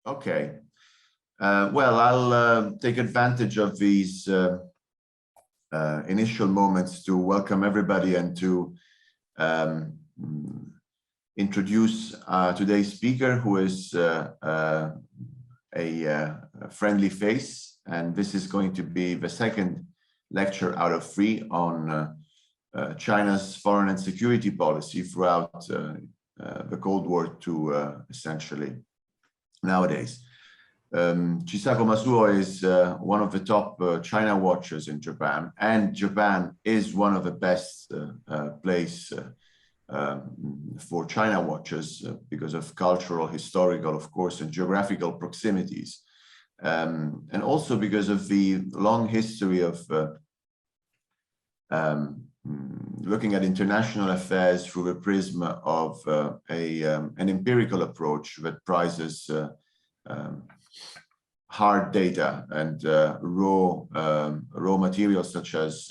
Okay. Well, I'll take advantage of these initial moments to welcome everybody and to introduce today's speaker, who is a friendly face. And this is going to be the second lecture out of 3 on China's foreign and security policy throughout the Cold War to essentially nowadays. Chisako Masuo is one of the top China watchers in Japan, and Japan is one of the best place for China watchers because of cultural, historical, of course, and geographical proximities, and also because of the long history of looking at international affairs through the prism of an empirical approach that prizes hard data and raw materials such as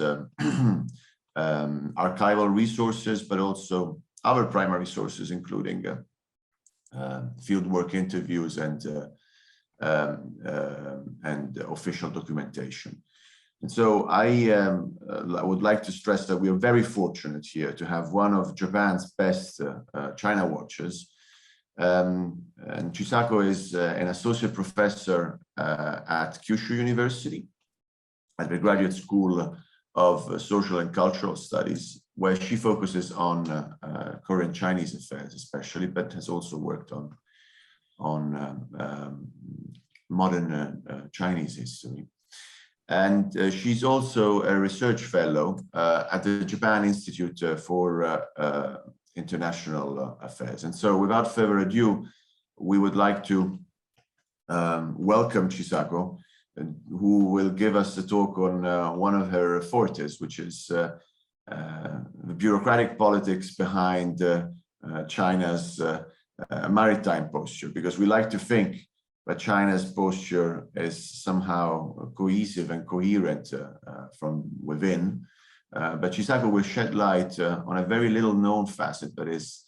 archival resources, but also other primary sources, including fieldwork interviews and official documentation. And so I would like to stress that we are very fortunate here to have one of Japan's best China watchers. And Chisako is an associate professor at Kyushu University at the Graduate School of Social and Cultural Studies, where she focuses on current Chinese affairs especially, but has also worked on modern Chinese history. And she's also a research fellow at the Japan Institute for International Affairs. And so without further ado, we would like to welcome Chisako, who will give us a talk on one of her fortes, which is the bureaucratic politics behind China's maritime posture, because we like to think that China's posture is somehow cohesive and coherent from within. But Chisako will shed light on a very little known facet, that is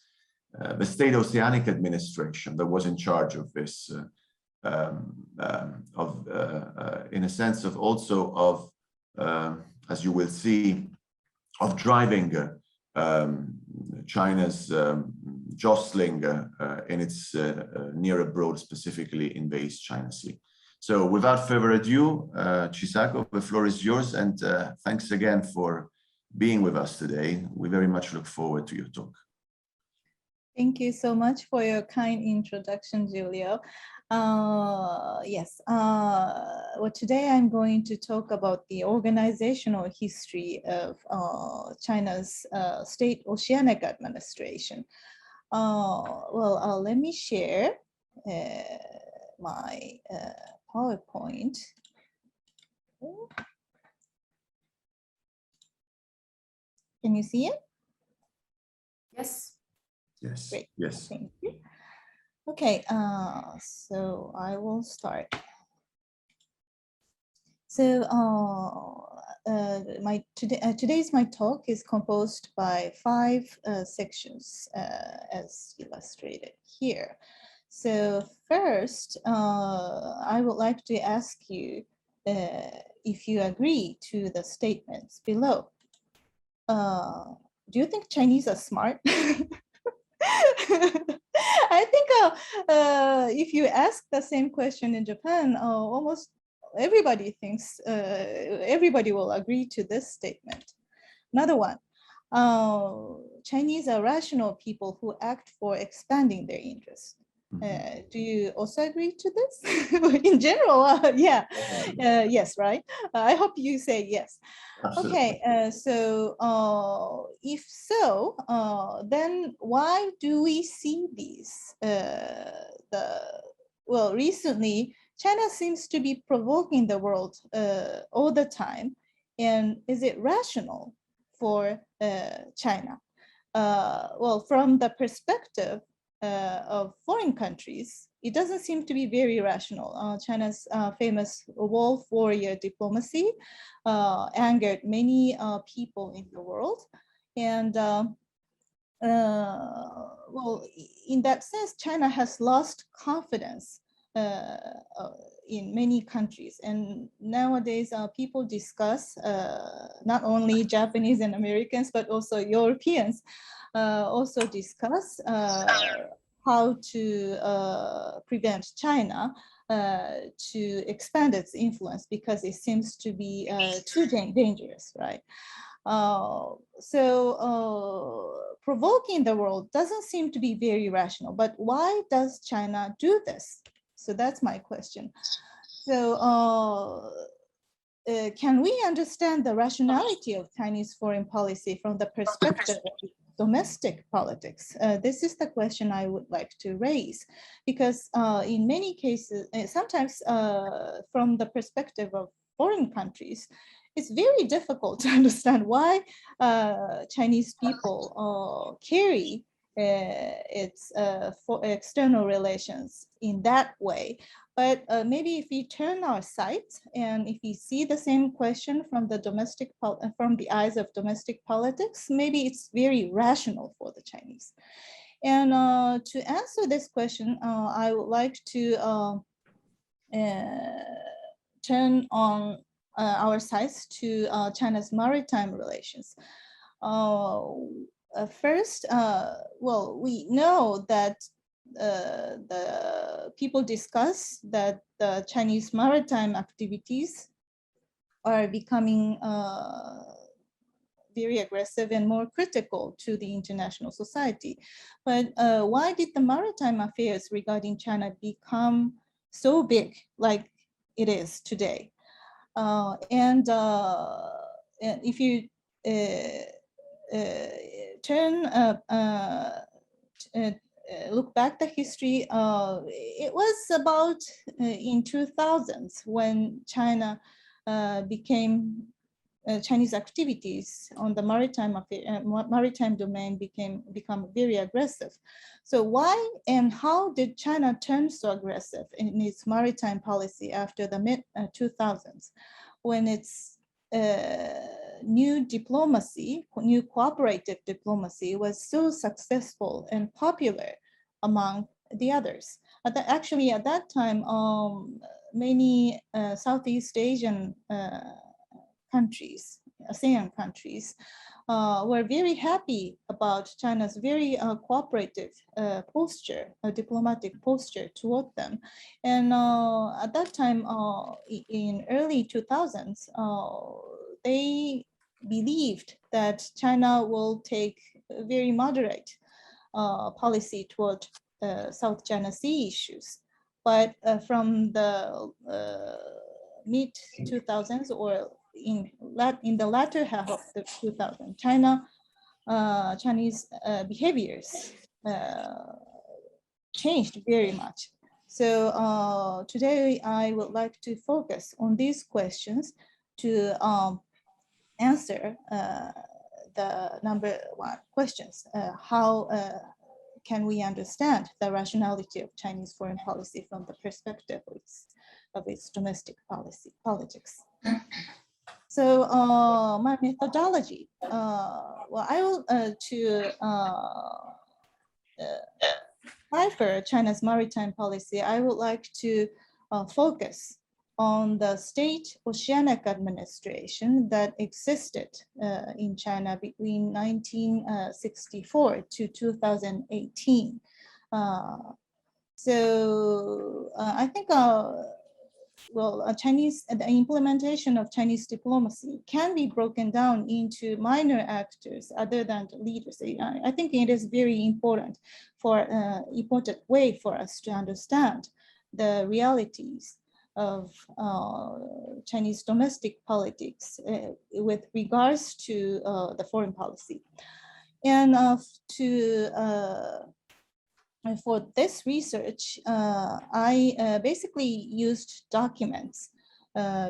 the State Oceanic Administration that was in charge of this, in a sense of also of, as you will see, of driving China's jostling in its near abroad, specifically in the East China Sea. So without further ado, Chisako, the floor is yours, and thanks again for being with us today. We very much look forward to your talk. Thank you so much for your kind introduction, Giulio. Yes, well, today I'm going to talk about the organizational history of China's State Oceanic Administration. Let me share my PowerPoint. Can you see it? Yes. Yes. Great. Yes. Thank you. Okay, so I will start. So today's my talk is composed by 5 sections, as illustrated here. So first, I would like to ask you if you agree to the statements below. Do you think Chinese are smart? I think if you ask the same question in Japan, almost everybody thinks, everybody will agree to this statement. Another one, Chinese are rational people who act for expanding their interests. Do you also agree to this? In general, yeah, yes, right? I hope you say yes. Absolutely. Okay, so if so, then why do we see these? Recently, China seems to be provoking the world all the time. And is it rational for China? From the perspective of foreign countries, it doesn't seem to be very rational. China's famous wolf warrior diplomacy angered many people in the world. And in that sense, China has lost confidence in many countries. And nowadays, people discuss, not only Japanese and Americans, but also Europeans also discuss how to prevent China to expand its influence, because it seems to be too dangerous, right? Provoking the world doesn't seem to be very rational, but why does China do this? So that's my question. So can we understand the rationality of Chinese foreign policy from the perspective of domestic politics? This is the question I would like to raise, because in many cases, sometimes from the perspective of foreign countries, it's very difficult to understand why Chinese people carry its for external relations in that way. But maybe if we turn our sights and if we see the same question from the from the eyes of domestic politics, maybe it's very rational for the Chinese. And to answer this question, I would like to turn on our sights to China's maritime relations. First, well, we know that the people discuss that the Chinese maritime activities are becoming very aggressive and more critical to the international society. But why did the maritime affairs regarding China become so big like it is today? And if you look back the history, it was about in 2000s when China became Chinese activities on the maritime domain become very aggressive. So why and how did China turn so aggressive in its maritime policy after the mid 2000s, when its new diplomacy, new cooperative diplomacy was so successful and popular among the others? Actually, at that time, many Southeast Asian countries, ASEAN countries, were very happy about China's very cooperative posture, diplomatic posture toward them. And at that time, in early 2000s, they believed that China will take a very moderate policy toward South China Sea issues. But from the mid 2000s or in the latter half of the 2000s, Chinese behaviors changed very much. So today I would like to focus on these questions to answer the number one questions. How can we understand the rationality of Chinese foreign policy from the perspective of its domestic politics? So my methodology, well, I will decipher China's maritime policy, I would like to focus on the State Oceanic Administration that existed in China between 1964 to 2018. So I think well, the implementation of Chinese diplomacy can be broken down into minor actors other than the leaders. I think it is very important important way for us to understand the realities of Chinese domestic politics with regards to the foreign policy. And for this research, I basically used documents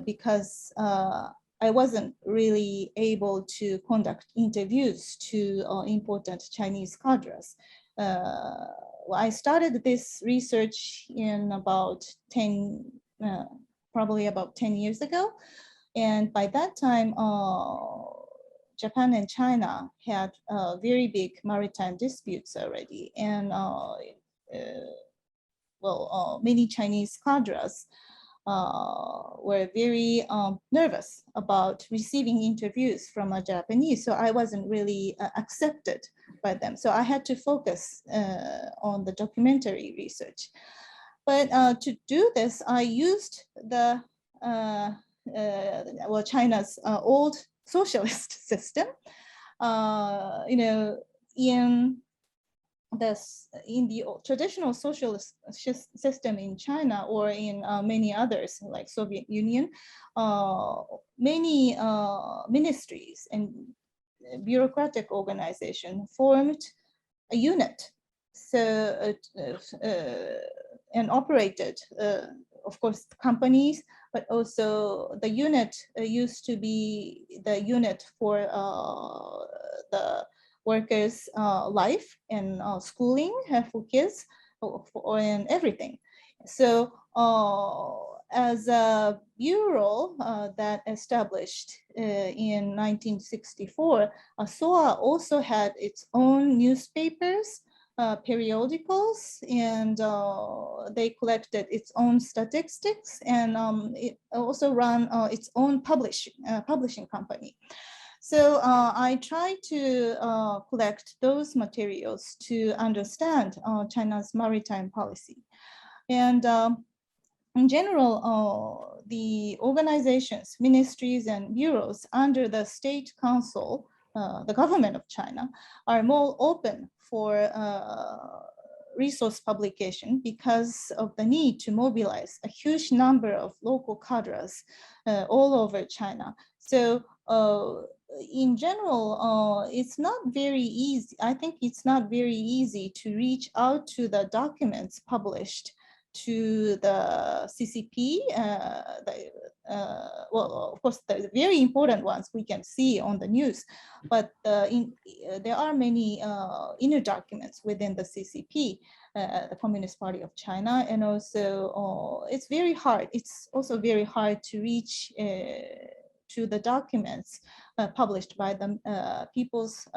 because I wasn't really able to conduct interviews to important Chinese cadres. Well, I started this research in about probably about 10 years ago. And by that time, Japan and China had very big maritime disputes already. And many Chinese cadres were very nervous about receiving interviews from a Japanese. So I wasn't really accepted by them. So I had to focus on the documentary research. But to do this, I used the China's old socialist system. In the traditional socialist system in China or in many others like Soviet Union, many ministries and bureaucratic organization formed a unit, so and operated, of course, companies, but also the unit used to be the unit for the workers' life and schooling for kids and everything. So as a bureau that established in 1964, SOA also had its own newspapers, periodicals, and they collected its own statistics, and it also ran its own publishing company. So I tried to collect those materials to understand China's maritime policy. And in general, the organizations, ministries, and bureaus under the State Council, the government of China, are more open for resource publication because of the need to mobilize a huge number of local cadres all over China. So in general, it's not very easy. I think it's not very easy to reach out to the documents published to the CCP. Well, of course, the very important ones we can see on the news, but there are many inner documents within the CCP, the Communist Party of China, and also it's very hard. It's also very hard to reach to the documents published by the People's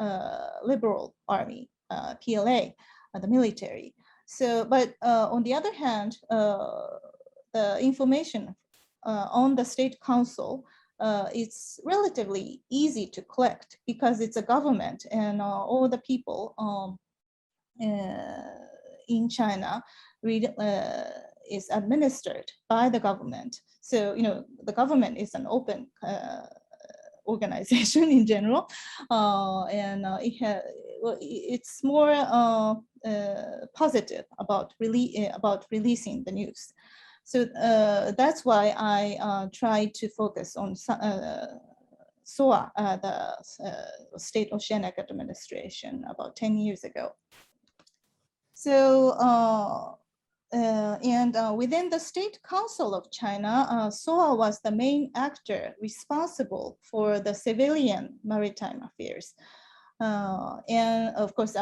Liberal Army, PLA, the military. So, but on the other hand, the information on the State Council, it's relatively easy to collect because it's a government and all the people in China is administered by the government. So, the government is an open organization in general, and it's more positive about releasing the news. So that's why I tried to focus on SOA, the State Oceanic Administration, about 10 years ago. So, within the State Council of China, SOA was the main actor responsible for the civilian maritime affairs. And of course,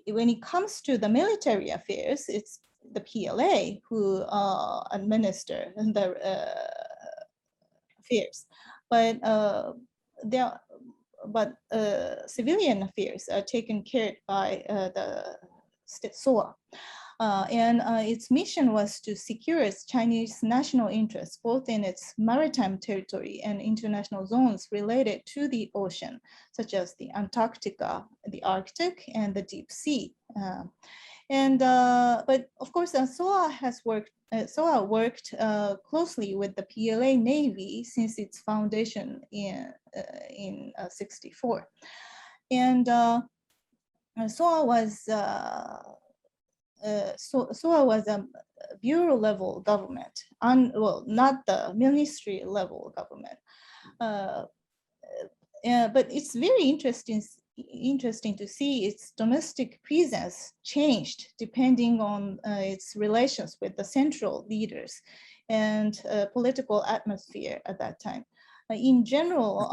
when it comes to the military affairs, it's the PLA who administer the affairs. But civilian affairs are taken care of by the SOA. And its mission was to secure Chinese national interests, both in its maritime territory and international zones related to the ocean, such as the Antarctica, the Arctic, and the deep sea. But of course, SOA worked closely with the PLA Navy since its foundation in '64. And SOA was a bureau level government, not the ministry level government. But it's very interesting to see its domestic presence changed depending on its relations with the central leaders and political atmosphere at that time. In general,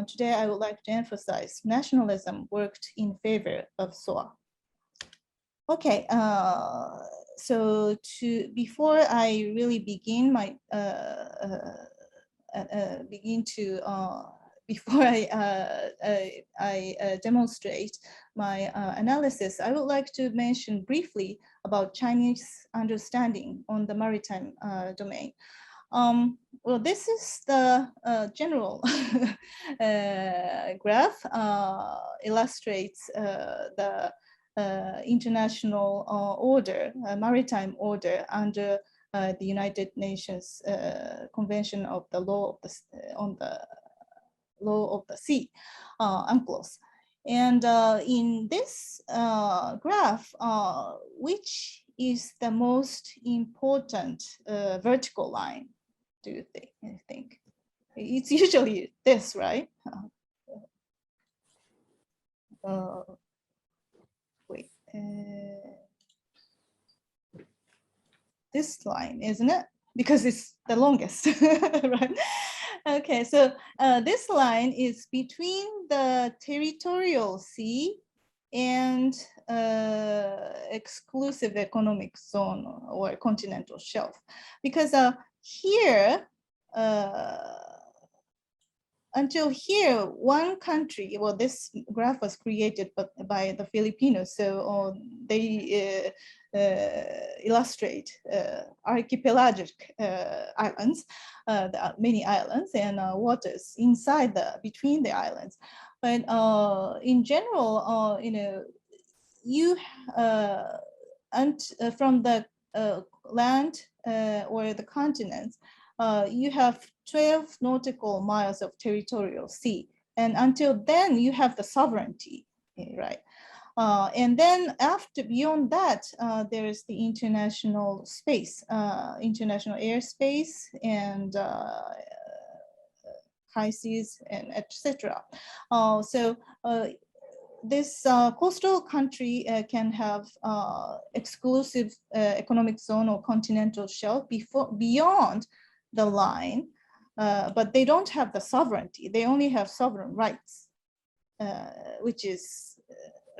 today I would like to emphasize nationalism worked in favor of SOA. Okay, so before I really begin to before I demonstrate my analysis, I would like to mention briefly about Chinese understanding on the maritime domain. Well, this is the general graph, illustrates the international order, maritime order under the United Nations Convention of the Law of the on the Law of the Sea, UNCLOS. And in this graph, which is the most important vertical line, do you think? It's usually this, right? Wait. This line, isn't it? Because it's the longest, right? Okay, so this line is between the territorial sea and exclusive economic zone or continental shelf. Because here, until here, one country, well, this graph was created by the Filipinos, so they illustrate archipelagic islands, many islands and waters inside between the islands. But in general, you know, you from the land or the continents, you have 12 nautical miles of territorial sea. And until then, you have the sovereignty, right? And then after, beyond that, there is the international space, international airspace and high seas and etc. So this coastal country can have exclusive economic zone or continental shelf beyond the line, but they don't have the sovereignty. They only have sovereign rights, which is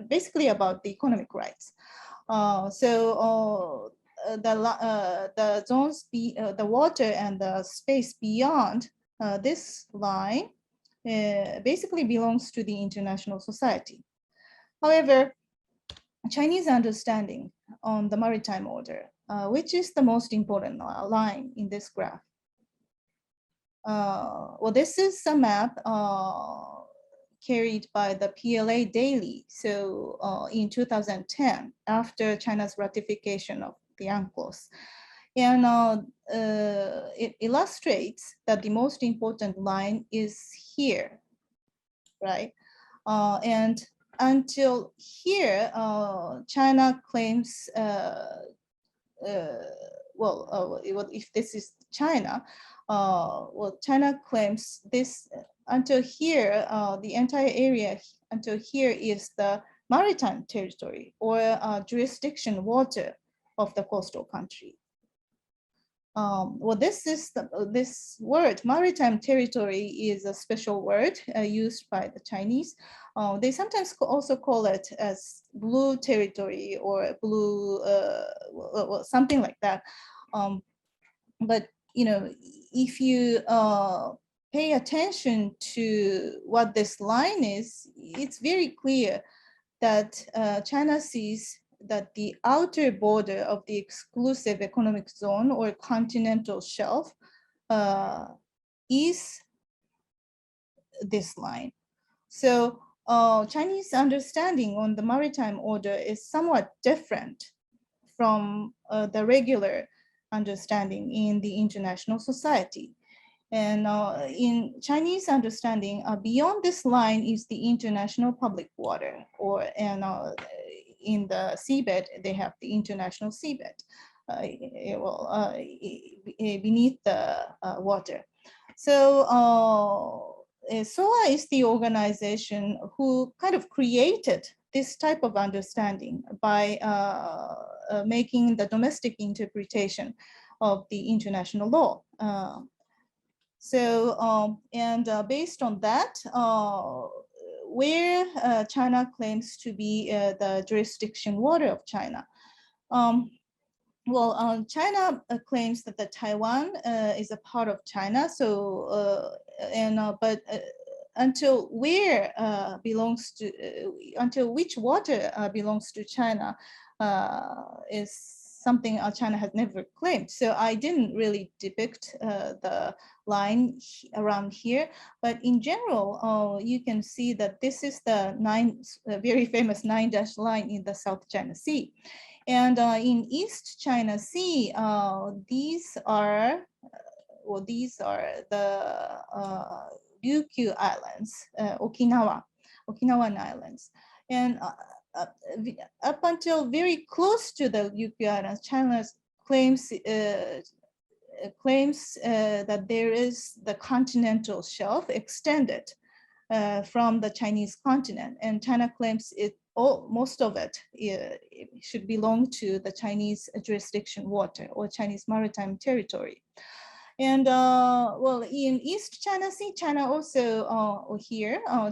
basically about the economic rights. So the zones, the water and the space beyond this line basically belongs to the international society. However, Chinese understanding on the maritime order, which is the most important line in this graph. Well, this is a map carried by the PLA Daily. So in 2010, after China's ratification of the UNCLOS. And it illustrates that the most important line is here, right? And until here, China claims, well, if this is China, well, China claims this until here, the entire area until here is the maritime territory or jurisdiction water of the coastal country. Well, this word, maritime territory, is a special word used by the Chinese. They sometimes also call it as blue territory or blue, well, something like that. But you know, if you pay attention to what this line is, it's very clear that China sees that the outer border of the exclusive economic zone or continental shelf is this line. So Chinese understanding on the maritime order is somewhat different from the regular understanding in the international society. And in Chinese understanding, beyond this line is the international public water, or in the seabed, they have the international seabed, beneath the water. So SOA is the organization who kind of created this type of understanding by making the domestic interpretation of the international law. Based on that, where China claims to be the jurisdiction water of China. China claims that the Taiwan is a part of China. So, but until where belongs to, until which water belongs to China is something China has never claimed. So I didn't really depict the line around here, but in general, you can see that this is the very famous 9-dash line in the South China Sea. And in East China Sea, these are the Ryukyu Islands, Okinawan Islands. And up until very close to the Ryukyu Islands, China claims that there is the continental shelf extended from the Chinese continent, and China claims most of it should belong to the Chinese jurisdiction water or Chinese maritime territory. And well, in East China Sea, China also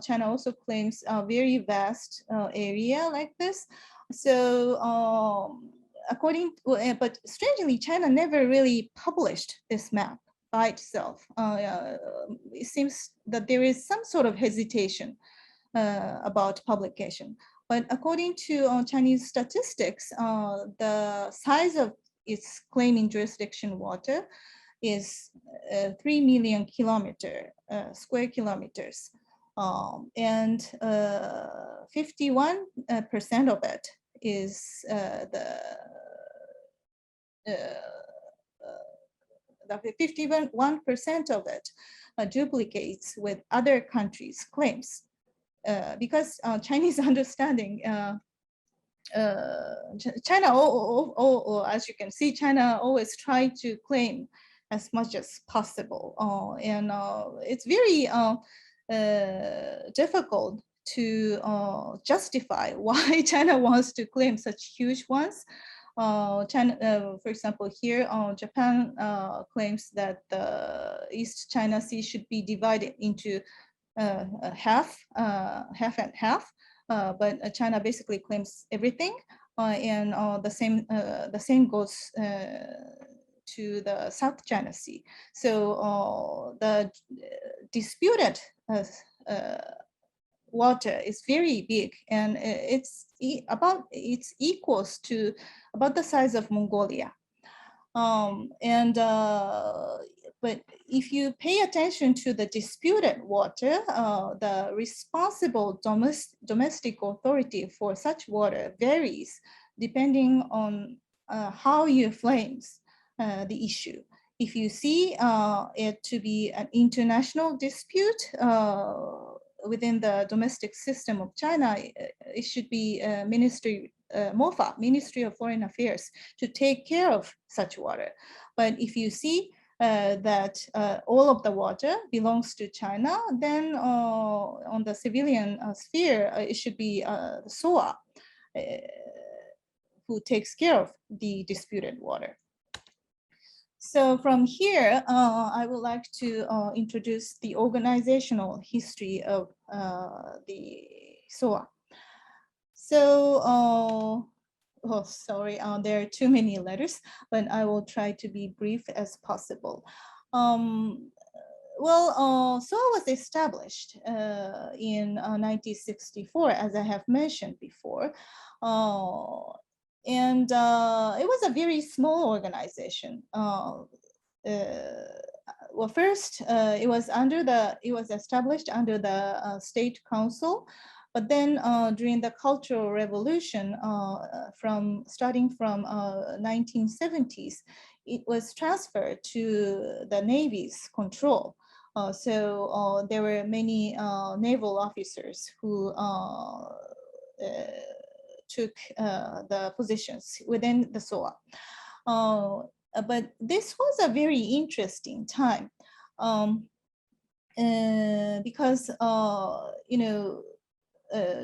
China also claims a very vast area like this. So but strangely, China never really published this map by itself. It seems that there is some sort of hesitation about publication. But according to Chinese statistics, the size of its claiming jurisdiction water is 3 million square kilometers. And 51% of it is the 51% of it duplicates with other countries' claims. Because Chinese understanding, China, as you can see, China always try to claim as much as possible. And it's very difficult to justify why China wants to claim such huge ones. China, for example, here, Japan claims that the East China Sea should be divided into half and half, but China basically claims everything, and the same goes to the South China Sea. So the disputed water is very big, and it's equals to about the size of Mongolia. But if you pay attention to the disputed water, the responsible domestic authority for such water varies depending on how you frames the issue. If you see it to be an international dispute within the domestic system of China, it should be MOFA, Ministry of Foreign Affairs, to take care of such water. But if you see that all of the water belongs to China, then on the civilian sphere, it should be SOA who takes care of the disputed water. So from here, I would like to introduce the organizational history of the SOA. So, oh, sorry, there are too many letters, but I will try to be brief as possible. Well, SOA was established in 1964, as I have mentioned before. And it was a very small organization. Well, first, it was established under the State Council, but then during the Cultural Revolution, starting from 1970s, it was transferred to the Navy's control. So there were many naval officers who took the positions within the SOA. But this was a very interesting time because, you know,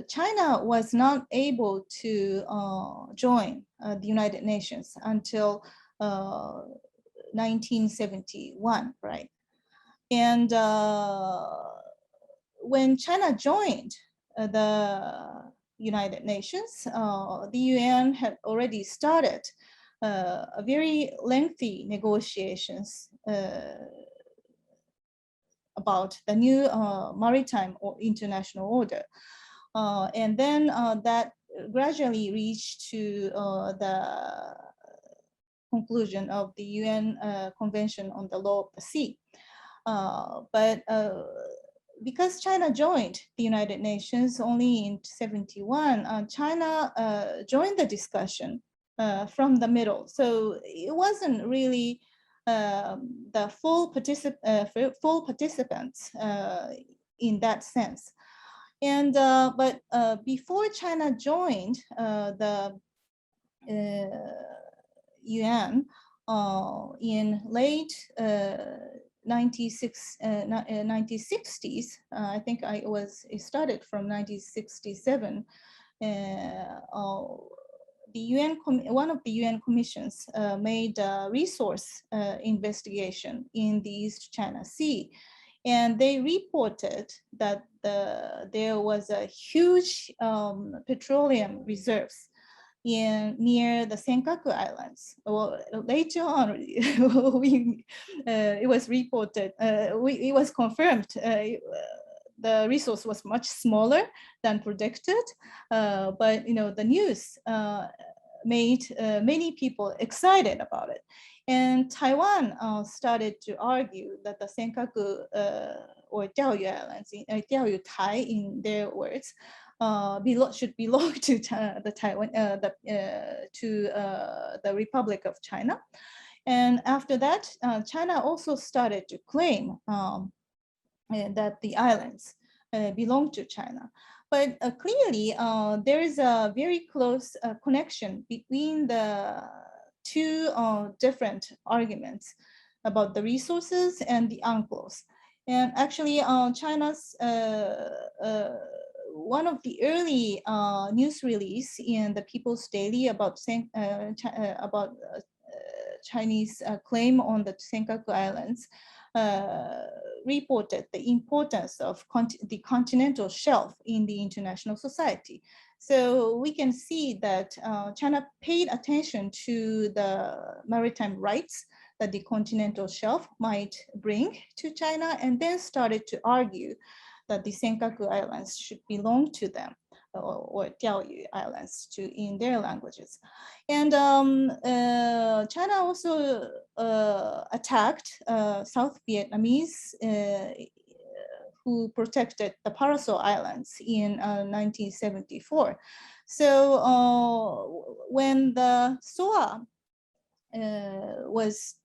China was not able to join the United Nations until 1971, right? And when China joined the United Nations, the UN had already started a very lengthy negotiations about the new maritime or international order. And then that gradually reached to the conclusion of the UN Convention on the Law of the Sea. But because China joined the United Nations only in 1971, China joined the discussion from the middle. So it wasn't really the full participants in that sense. And but before China joined the UN in late 1960s, I think it started from 1967. The UN, one of the UN commissions made a resource investigation in the East China Sea. And they reported that there was a huge petroleum reserves near the Senkaku Islands. Well, later on, it was reported, it was confirmed the resource was much smaller than predicted, but the news made many people excited about it. And Taiwan started to argue that the Senkaku or Diaoyu Islands, Diaoyu Tai in their words, should belong to the Taiwan, to the Republic of China. And after that, China also started to claim that the islands belong to China. But clearly, there is a very close connection between the two different arguments about the resources and the UNCLOS. And actually, China's one of the early news release in the People's Daily about Chinese claim on the Senkaku Islands reported the importance of the continental shelf in the international society. So we can see that China paid attention to the maritime rights that the continental shelf might bring to China, and then started to argue that the Senkaku Islands should belong to them, or Diaoyu Islands in their languages. And China also attacked South Vietnamese who protected the Paracel Islands in 1974. So when the SOA was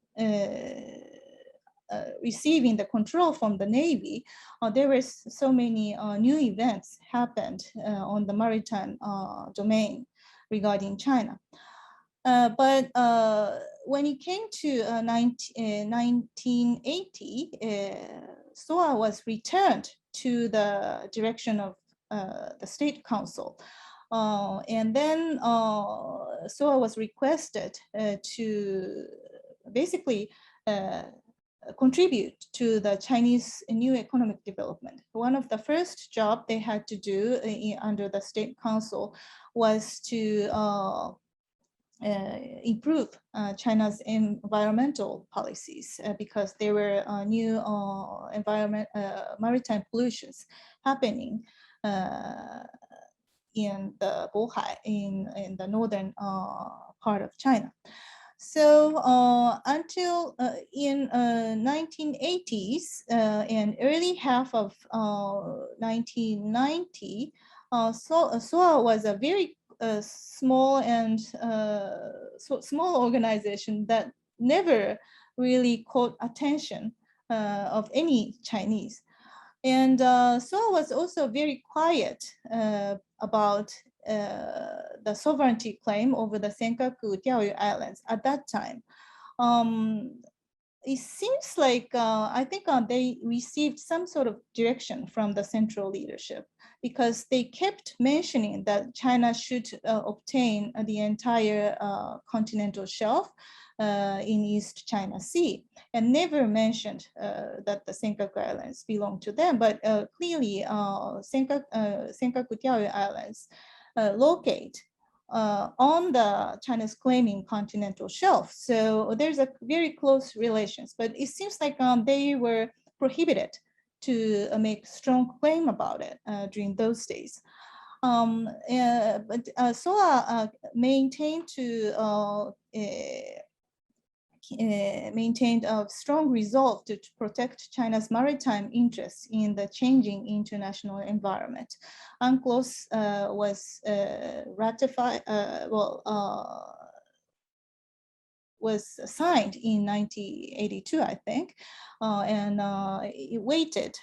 receiving the control from the Navy, there were so many new events happened on the maritime domain regarding China. But when it came to 1980, SOA was returned to the direction of the State Council. And then SOA was requested to basically contribute to the Chinese new economic development. One of the first jobs they had to do under the State Council was to improve China's environmental policies because there were new maritime pollutions happening in the Bohai, in the northern part of China. So until in 1980s and early half of 1990, SOA was a very small and small organization that never really caught attention of any Chinese. And SOA was also very quiet about the sovereignty claim over the Senkaku Diaoyu Islands at that time. It seems like I think they received some sort of direction from the central leadership, because they kept mentioning that China should obtain the entire continental shelf in East China Sea, and never mentioned that the Senkaku Islands belong to them. But clearly, Senkaku Diaoyu Islands locate on the China's claiming continental shelf. So there's a very close relations, but it seems like they were prohibited to make strong claim about it during those days. But SOA maintained a strong resolve to protect China's maritime interests in the changing international environment. UNCLOS was ratified, was signed in 1982, I think, and it waited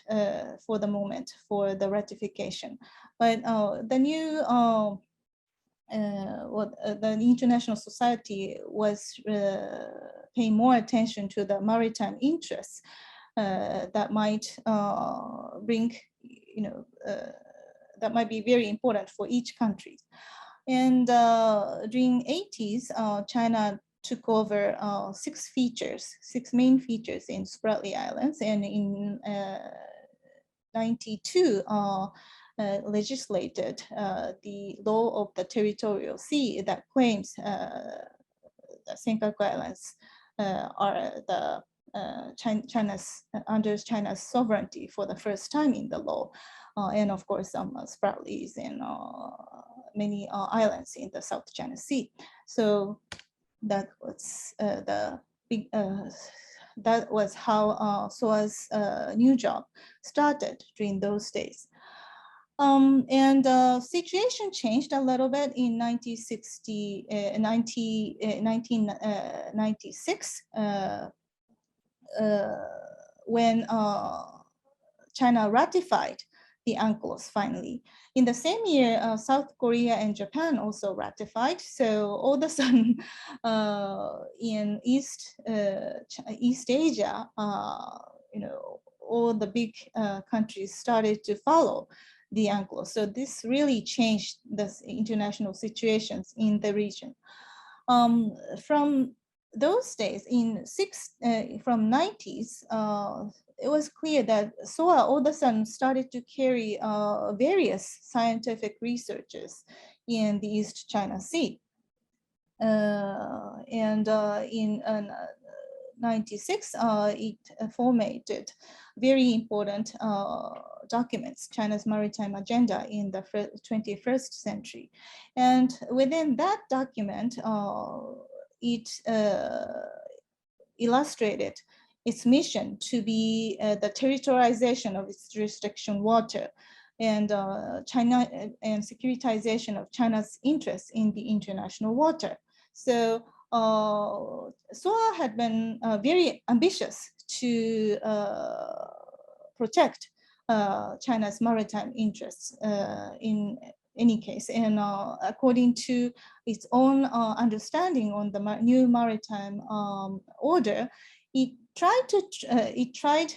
for the moment for the ratification. But the new the international society was paying more attention to the maritime interests that might bring, that might be very important for each country. And during 80s, China took over six main features in Spratly Islands, and in 92 legislated the law of the territorial sea that claims the Senkaku Islands are the under China's sovereignty for the first time in the law, and of course some Spratlys and many islands in the South China Sea. So that was the big. That was how SOA's new job started during those days. And the situation changed a little bit in 1996 when China ratified the UNCLOS finally. In the same year, South Korea and Japan also ratified. So all of a sudden, in East Asia, all the big countries started to follow the UNCLOS. So this really changed the international situations in the region. From those days, from 90s, it was clear that SOA all of a sudden started to carry various scientific researches in the East China Sea. And in 96, it formatted very important documents, China's maritime agenda in the 21st century. And within that document, it illustrated its mission to be the territorialization of its jurisdiction water and China and securitization of China's interests in the international water. So SOA had been very ambitious to protect China's maritime interests in any case. And according to its own understanding on the new maritime order, it tried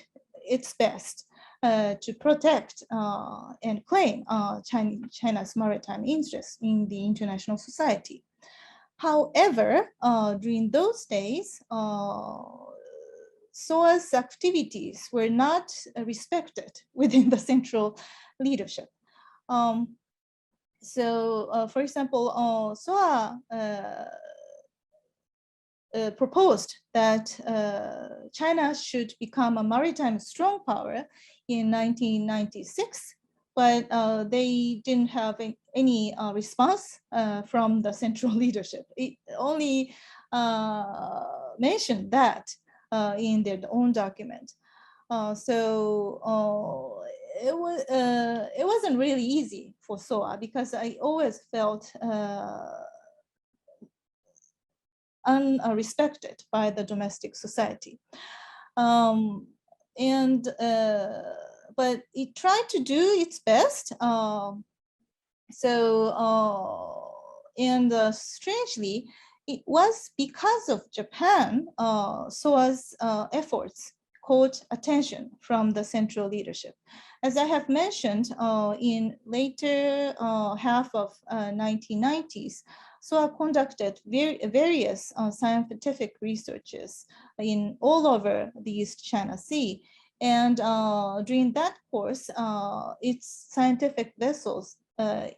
its best to protect and claim China's maritime interests in the international society. However, during those days, SOA's activities were not respected within the central leadership. So, for example, SOA proposed that China should become a maritime strong power in 1996, but they didn't have any response from the central leadership. It only mentioned that in their own document. So it wasn't really easy for SOA because I always felt unrespected by the domestic society. But it tried to do its best. Strangely, it was because of Japan, SOA's efforts caught attention from the central leadership. As I have mentioned, in later half of 1990s, SOA conducted various scientific researches in all over the East China Sea. And during that course, its scientific vessels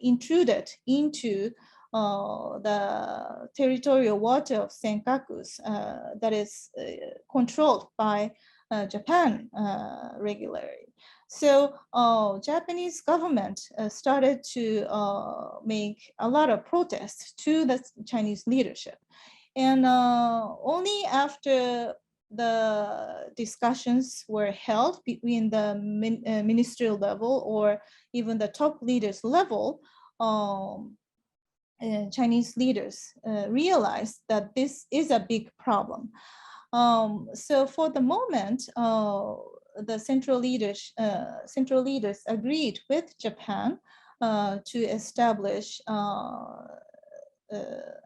intruded into the territorial water of Senkakus that is controlled by Japan regularly. So Japanese government started to make a lot of protests to the Chinese leadership. And only after the discussions were held between the ministerial level or even the top leaders level, Chinese leaders realized that this is a big problem. So for the moment, the central leaders agreed with Japan to establish a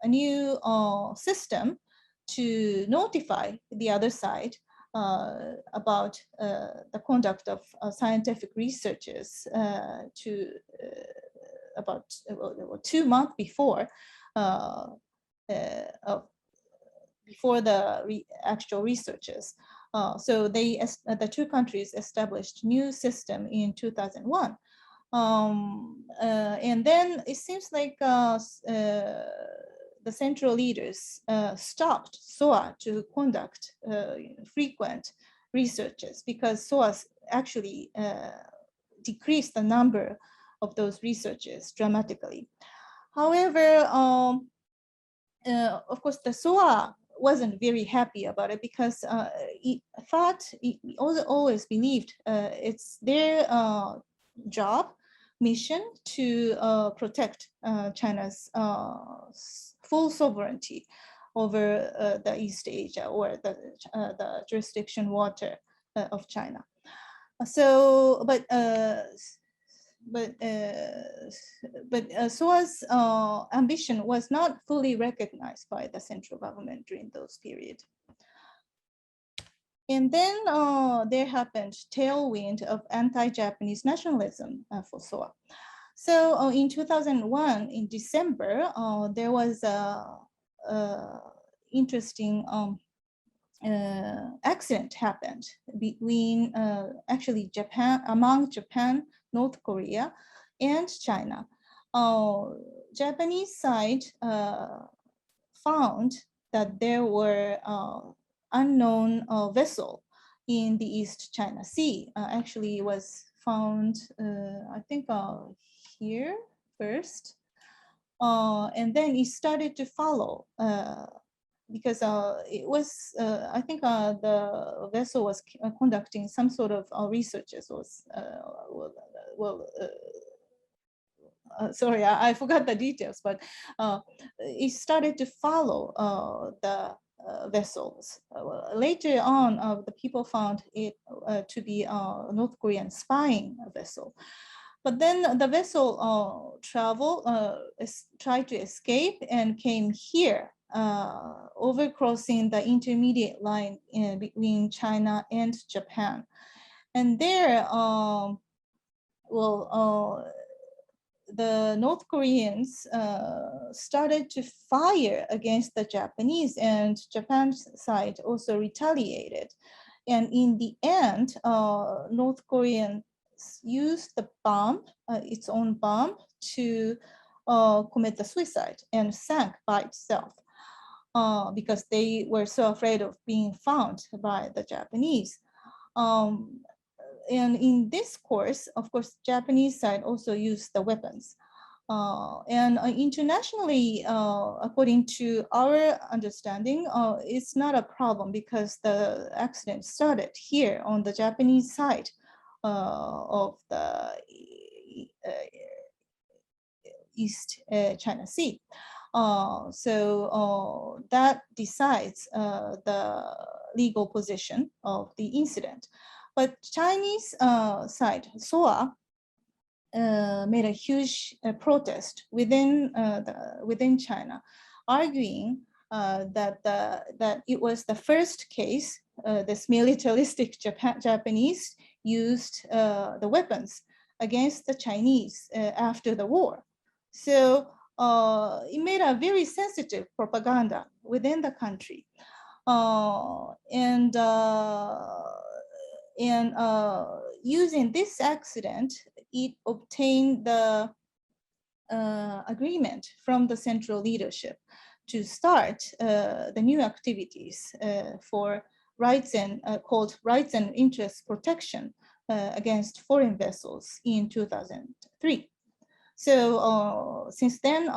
new system to notify the other side about the conduct of scientific researches about 2 months before before the actual researches. So the two countries established new system in 2001. And then it seems like the central leaders stopped SOA to conduct frequent researches because SOA actually decreased the number of those researches dramatically. However, of course, the SOA wasn't very happy about it because it always believed it's their job, mission to protect China's full sovereignty over the East Asia or the jurisdiction water of China. So, but SOA's ambition was not fully recognized by the central government during those periods. And then there happened tailwind of anti-Japanese nationalism for SOA. So in 2001, in December, there was a interesting accident happened between actually among Japan, North Korea, and China. Japanese side found that there were unknown vessel in the East China Sea. Actually, was found, I think, here first, and then it started to follow. Because it was, I think the vessel was conducting some sort of researches. Sorry, I forgot the details, but it started to follow the vessels. Later on, the people found it to be a North Korean spying vessel. But then the vessel tried to escape and came here, overcrossing the intermediate line between China and Japan. And there, the North Koreans started to fire against the Japanese, and Japan's side also retaliated. And in the end, North Koreans used the bomb, its own bomb, to commit the suicide and sank by itself because they were so afraid of being found by the Japanese. And in this course, of course, Japanese side also used the weapons. And internationally, according to our understanding, it's not a problem because the accident started here on the Japanese side of the East China Sea. So that decides the legal position of the incident. But Chinese side, SOA, made a huge protest within China, arguing that it was the first case this militaristic Japanese used the weapons against the Chinese after the war. So it made a very sensitive propaganda within the country, and using this accident, it obtained the agreement from the central leadership to start the new activities for rights and called Rights and Interest Protection against foreign vessels in 2003. So since then,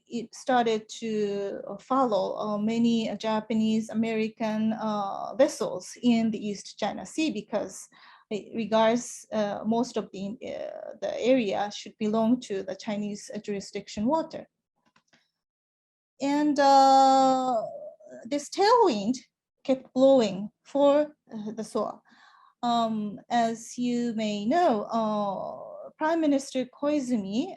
it started to follow many Japanese American vessels in the East China Sea because it regards most of the area should belong to the Chinese jurisdiction water. And this tailwind kept blowing for the SOA. As you may know, Prime Minister Koizumi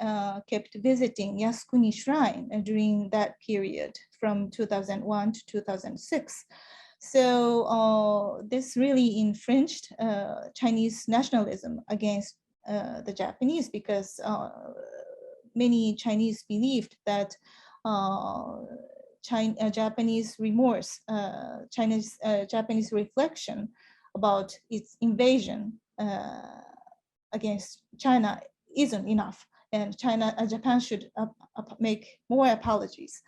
kept visiting Yasukuni Shrine during that period from 2001 to 2006. So this really infringed Chinese nationalism against the Japanese because many Chinese believed that Japanese remorse, Japanese reflection about its invasion against China isn't enough, and Japan should make more apologies.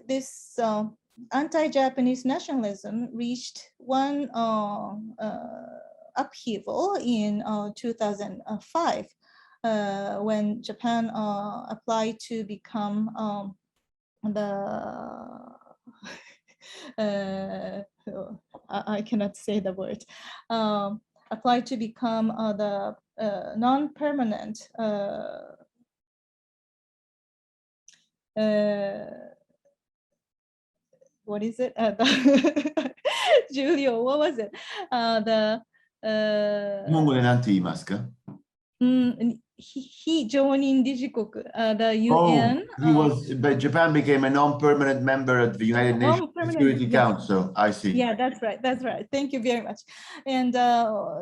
This anti-Japanese nationalism reached one upheaval in 2005 when Japan applied to become I cannot say the word, applied to become the non-permanent what is it? Julio, what was it? The 日本語で何て言いますか? 非常任理事国, the Oh, UN. but Japan became a non-permanent member of the United Nations Security Council. I see. Yeah, that's right. That's right. Thank you very much. And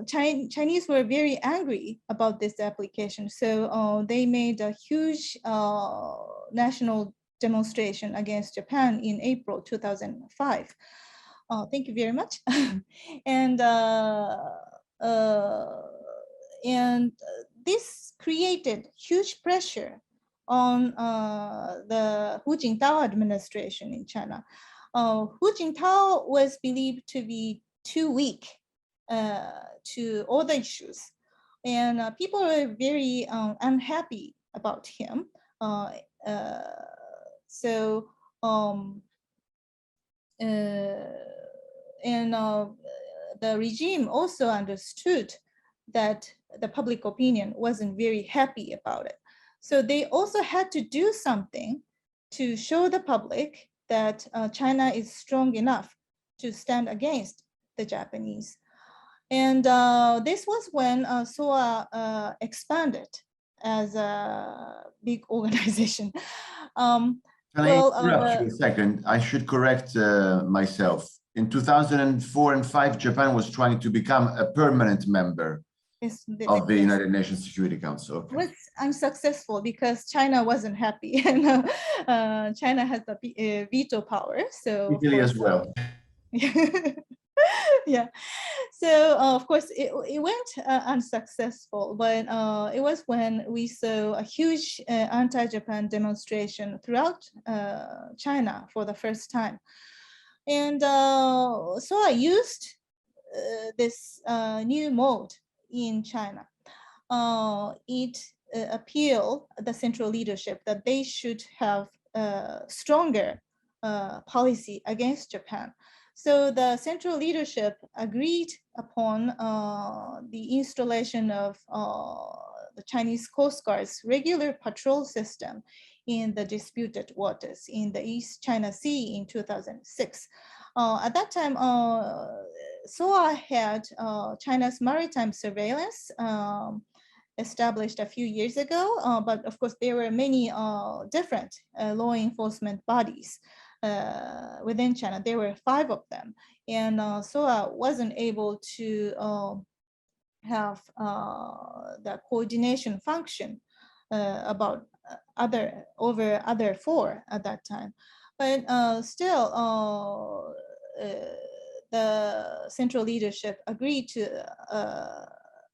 Chinese were very angry about this application. So they made a huge national demonstration against Japan in April 2005. Thank you very much. And this created huge pressure on the Hu Jintao administration in China. Hu Jintao was believed to be too weak to all the issues. And people were very unhappy about him. The regime also understood that the public opinion wasn't very happy about it. So they also had to do something to show the public that China is strong enough to stand against the Japanese. And this was when SOA expanded as a big organization. Can I interrupt you a second? I should correct myself. In 2004 and 5, Japan was trying to become a permanent member of the United Nations Security Council. Okay. Was unsuccessful because China wasn't happy, and China has the veto power. So Italy as well. Yeah. So of course it went unsuccessful, but it was when we saw a huge anti-Japan demonstration throughout China for the first time, and so I used this new mode in China. It appealed the central leadership that they should have a stronger policy against Japan. So the central leadership agreed upon the installation of the Chinese Coast Guard's regular patrol system in the disputed waters in the East China Sea in 2006. At that time, SOA had China's maritime surveillance established a few years ago, but of course there were many different law enforcement bodies within China. There were 5 of them, and SOA wasn't able to have the coordination function about over other 4 at that time. But still, the central leadership agreed to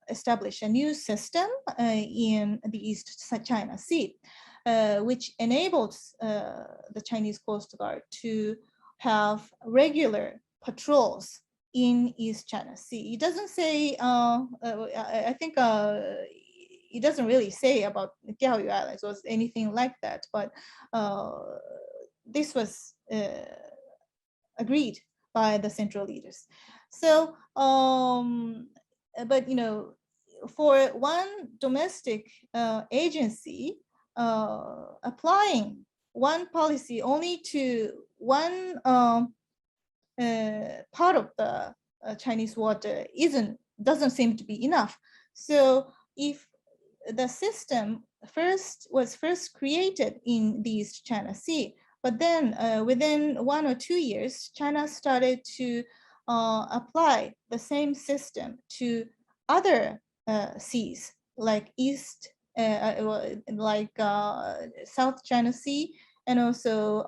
establish a new system in the East China Sea. which enables the Chinese Coast Guard to have regular patrols in East China Sea. It doesn't say, I think it doesn't really say about Diaoyu Islands or anything like that, but this was agreed by the central leaders. So, but for one domestic agency applying one policy only to one part of the Chinese water doesn't seem to be enough. So if the system was first created in the East China Sea, but then within 1 or 2 years, China started to apply the same system to other seas, like South China Sea and also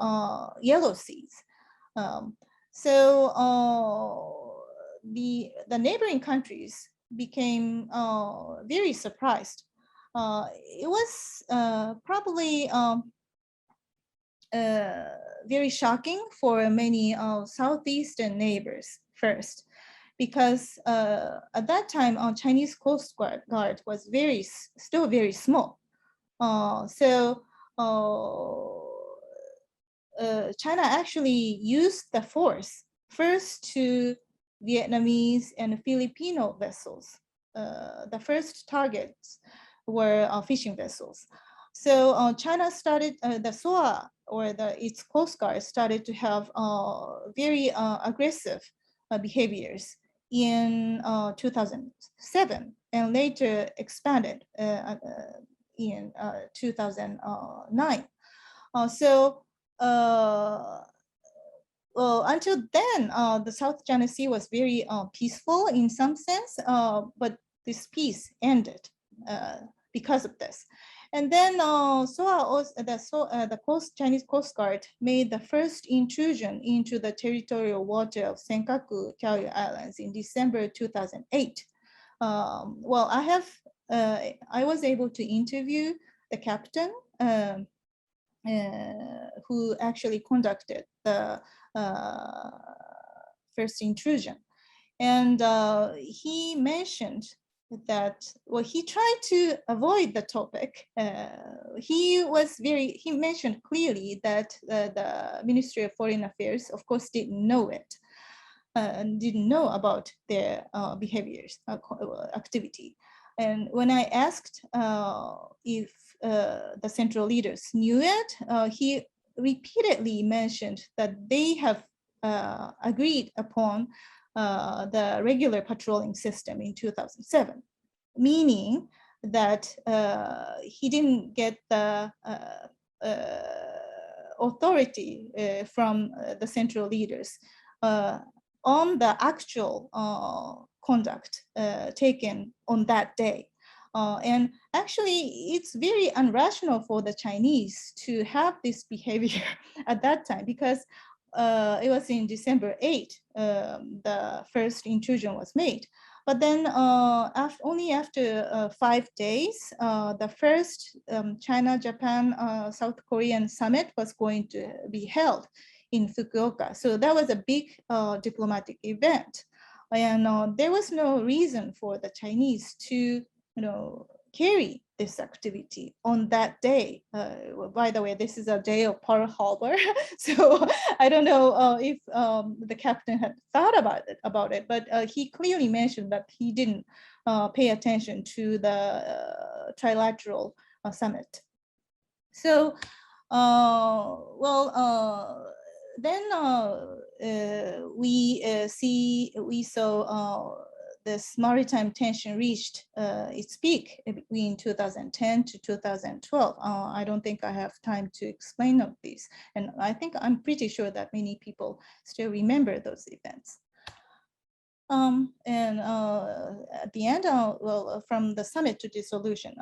Yellow Seas. So the neighboring countries became very surprised. It was probably very shocking for many southeastern neighbors first, because at that time Chinese Coast Guard was still very small. So China actually used the force first to Vietnamese and Filipino vessels. The first targets were fishing vessels. So China started, the SOA or its Coast Guard started to have very aggressive behaviors in 2007 and later expanded in 2009. Well, until then, the South China Sea was very peaceful in some sense, but this peace ended because of this. And then the Chinese Coast Guard made the first intrusion into the territorial water of Senkaku, Diaoyu Islands in December 2008. Well, I was able to interview the captain who actually conducted the first intrusion. And he mentioned that, well, he tried to avoid the topic. He mentioned clearly that the Ministry of Foreign Affairs, of course, didn't know it, didn't know about their behaviors, activity. And when I asked if the central leaders knew it, he repeatedly mentioned that they have agreed upon the regular patrolling system in 2007, meaning that he didn't get the authority from the central leaders on the actual conduct taken on that day. And actually, it's very irrational for the Chinese to have this behavior at that time, because it was in December 8, the first intrusion was made. But then only after 5 days, the first China-Japan South Korean summit was going to be held in Fukuoka. So that was a big diplomatic event. And there was no reason for the Chinese to carry this activity on that day. By the way, this is a day of Pearl Harbor, so I don't know if the captain had thought about it, but he clearly mentioned that he didn't pay attention to the trilateral summit. So, then we saw this maritime tension reached its peak between 2010 to 2012. I don't think I have time to explain of this. And I'm pretty sure that many people still remember those events. And at the end, from the summit to dissolution,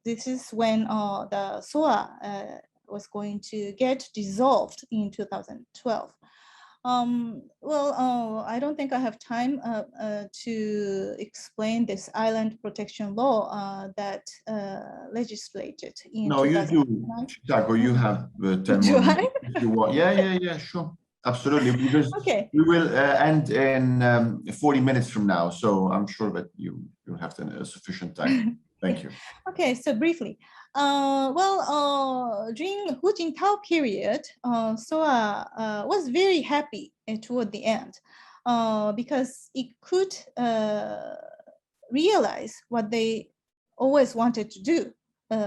this is when the SOA was going to get dissolved in 2012. I don't think I have time to explain this island protection law that legislated in No, you do, 2009. Chisako. You have 10 Do more I? minutes if you want. Yeah, sure. Absolutely, because Okay. we will end in 40 minutes from now. So I'm sure that you'll have sufficient time. Thank you. Okay, so briefly, during Hu Jintao period, SOA was very happy toward the end because it could realize what they always wanted to do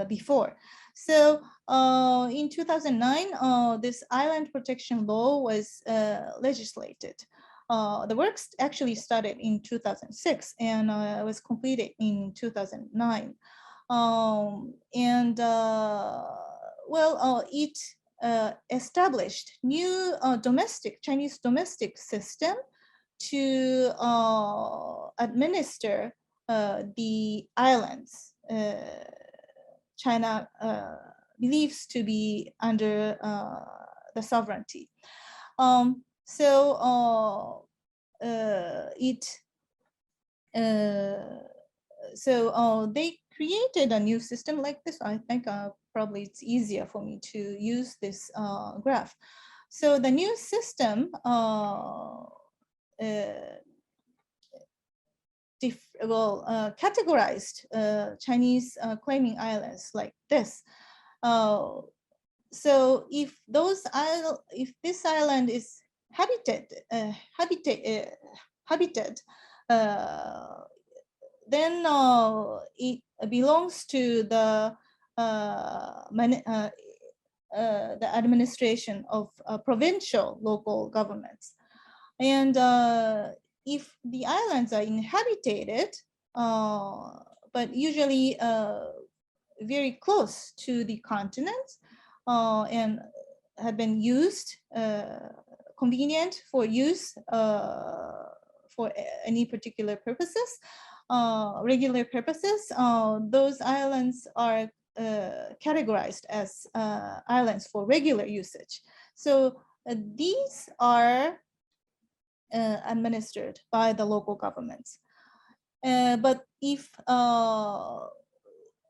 before. So in 2009, this island protection law was legislated. The works actually started in 2006 and was completed in 2009. It established new Chinese domestic system to administer the islands China believes to be under the sovereignty. They created a new system like this. I think probably it's easier for me to use this graph. So the new system categorized Chinese claiming islands like this. So if this island is habited, then it belongs to the administration of provincial local governments. And if the islands are inhabited, but usually very close to the continent and have been used, convenient for use for any particular purposes, regular purposes, those islands are categorized as islands for regular usage. So these are administered by the local governments. But if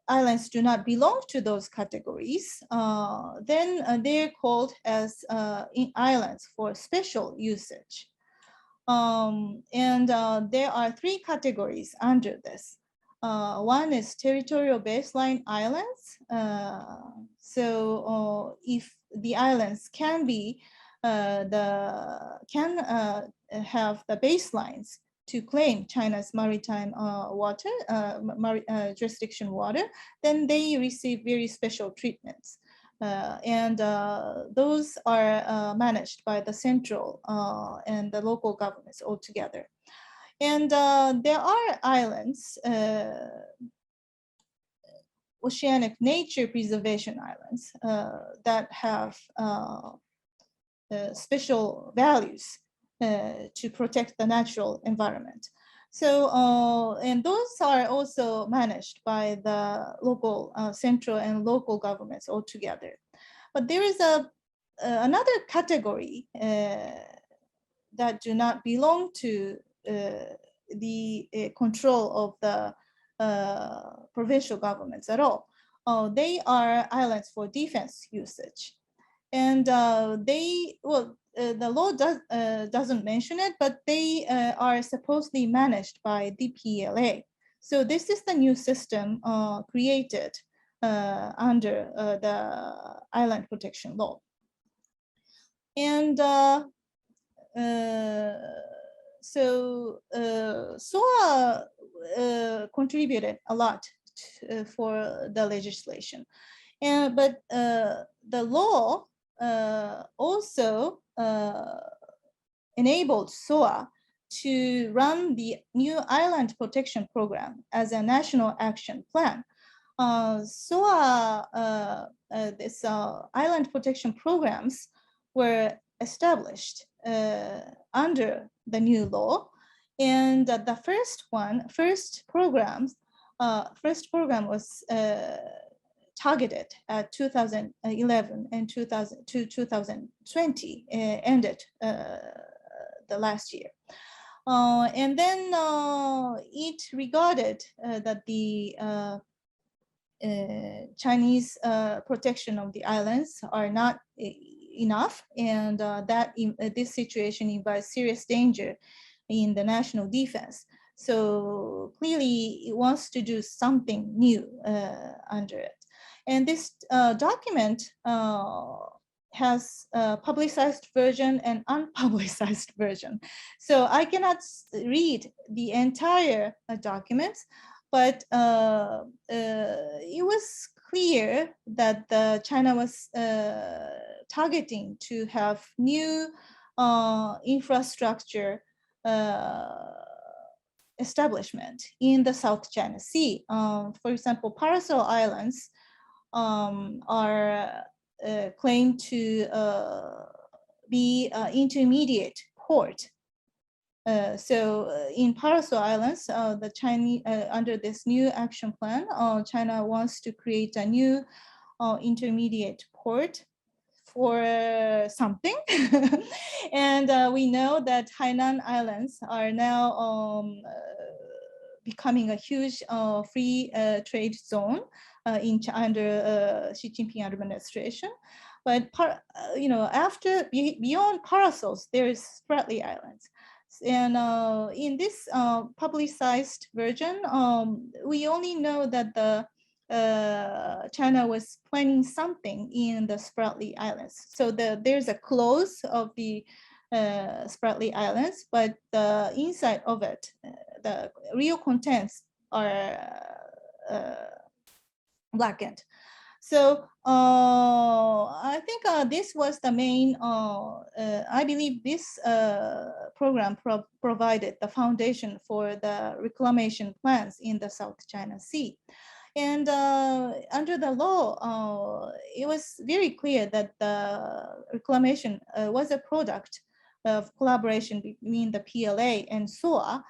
islands do not belong to those categories, then they're called as islands for special usage. There are three categories under this. One is territorial baseline islands. If the islands can be have the baselines to claim China's maritime water, jurisdiction water, then they receive very special treatments. Those are managed by the central and the local governments altogether. And there are islands, oceanic nature preservation islands that have special values to protect the natural environment. So, and those are also managed by the local, central and local governments altogether. But there is another category that do not belong to the control of the provincial governments at all. They are islands for defense usage. And the law doesn't mention it, but they are supposedly managed by the PLA. So this is the new system created under the island protection law. And SOA contributed a lot for the legislation. But the law also enabled SOA to run the new island protection program as a national action plan. This island protection programs were established under the new law. And the first program was targeted at 2011 and 2020 ended the last year. And then it regarded that the Chinese protection of the islands are not enough, and that this situation invites serious danger in the national defense. So clearly it wants to do something new under it. And this document has a publicized version and unpublicized version. So I cannot read the entire document, but it was clear that China was targeting to have new infrastructure establishment in the South China Sea. For example, Paracel Islands are claimed to be intermediate port. So in Paracel Islands, the Chinese under this new action plan, China wants to create a new intermediate port for something. And we know that Hainan Islands are now becoming a huge free trade zone under Xi Jinping administration. But after beyond Paracels, there is Spratly Islands. And in this publicized version, we only know that China was planning something in the Spratly Islands. So there's a clause of the Spratly Islands, but the inside of it, the real contents are blackened. So I think this was the main, I believe this program provided the foundation for the reclamation plans in the South China Sea. And under the law, it was very clear that the reclamation was a product of collaboration between the PLA and SOA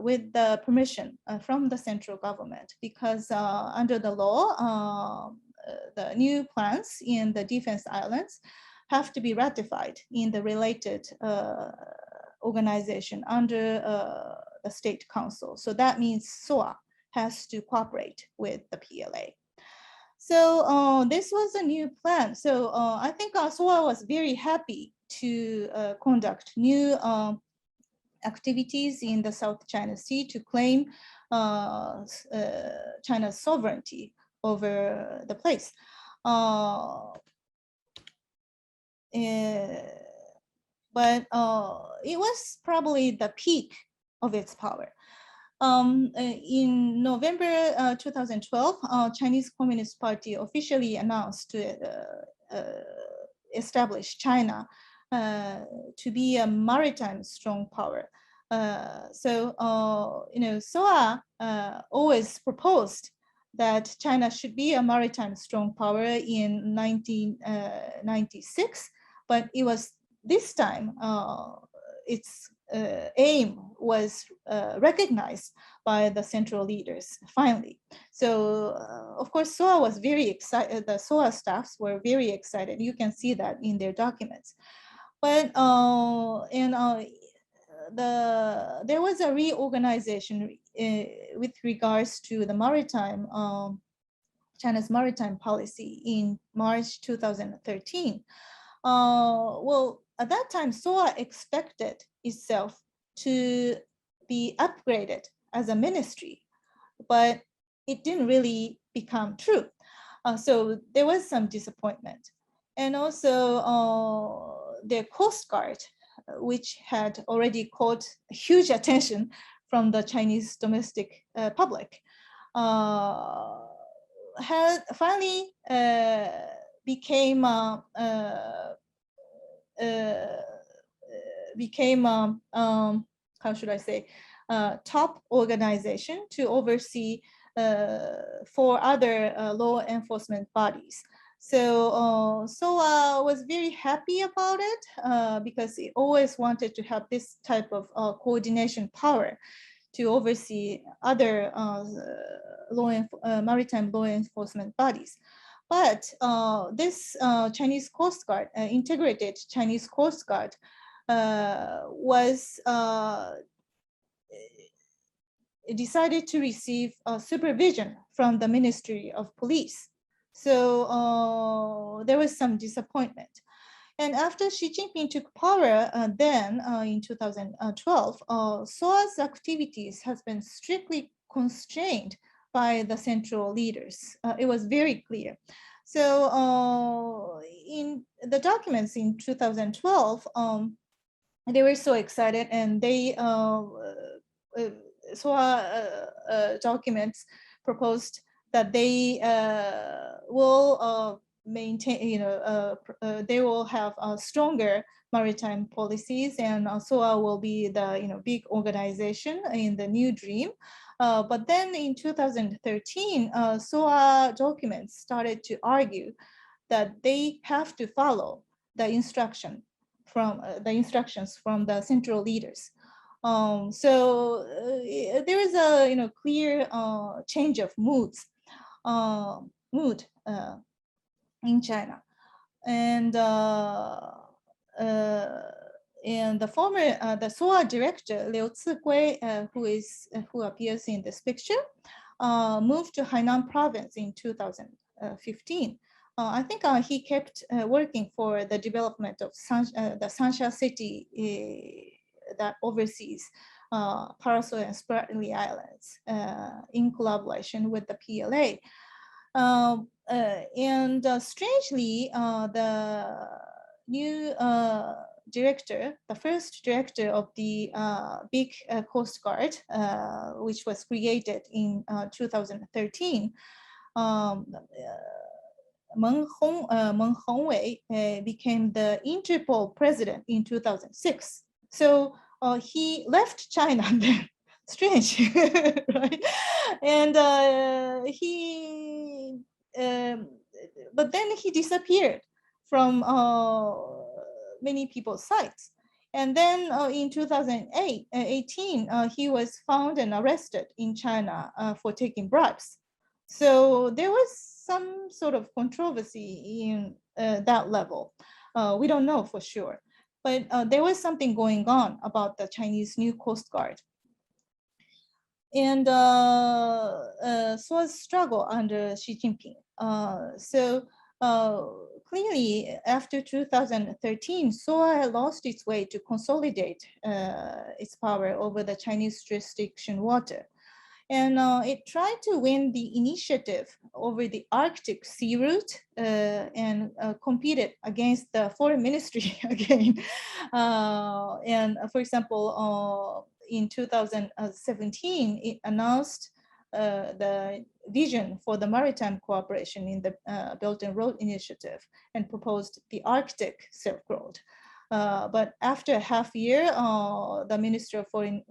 with the permission from the central government, because under the law, the new plans in the defense islands have to be ratified in the related organization under the State Council. So that means SOA has to cooperate with the PLA. So this was a new plan. So I think SOA was very happy to conduct new activities in the South China Sea to claim China's sovereignty over the place. But it was probably the peak of its power. In November 2012, Chinese Communist Party officially announced to establish China to be a maritime strong power. So SOA always proposed that China should be a maritime strong power in 1996, but it was this time its aim was recognized by the central leaders finally. So of course SOA was very excited, the SOA staffs were very excited. You can see that in their documents. But there was a reorganization with regards to the maritime, China's maritime policy in March 2013. Well, at that time, SOA expected itself to be upgraded as a ministry, but it didn't really become true. So there was some disappointment. And also their Coast Guard, which had already caught huge attention from the Chinese domestic public, had finally became how should I say, top organization to oversee 4 other law enforcement bodies. So SOA was very happy about it because it always wanted to have this type of coordination power to oversee other maritime law enforcement bodies. But this Chinese Coast Guard, integrated Chinese Coast Guard, was decided to receive supervision from the Ministry of Police. So there was some disappointment. And after Xi Jinping took power then in 2012, SOA's activities has been strictly constrained by the central leaders. It was very clear. So in the documents in 2012, they were so excited, and they SOA documents proposed that they will maintain, they will have stronger maritime policies, and SOA will be the big organization in the new dream. But then in 2013, SOA documents started to argue that they have to follow the instructions from the central leaders. So there is a clear change of mood in China, and the former the SOA director Liu Zikui, who appears in this picture, moved to Hainan province in 2015. I think he kept working for the development of the Sansha city that oversees Parasol and Spratly Islands in collaboration with the PLA. And strangely, the new director, the first director of the big Coast Guard, which was created in 2013, Meng Hongwei became the Interpol president in 2006. So he left China then. Strange, right? And but then he disappeared from many people's sights. And then in 2018, he was found and arrested in China for taking bribes. So there was some sort of controversy in that level. We don't know for sure, but there was something going on about the Chinese new Coast Guard. And SOA's struggle under Xi Jinping. So clearly, after 2013, SOA lost its way to consolidate its power over the Chinese jurisdiction water. And it tried to win the initiative over the Arctic sea route and competed against the foreign ministry again. And for example, in 2017, it announced the vision for the maritime cooperation in the Belt and Road Initiative and proposed the Arctic Silk Road. But after a half year, the Minister of Foreign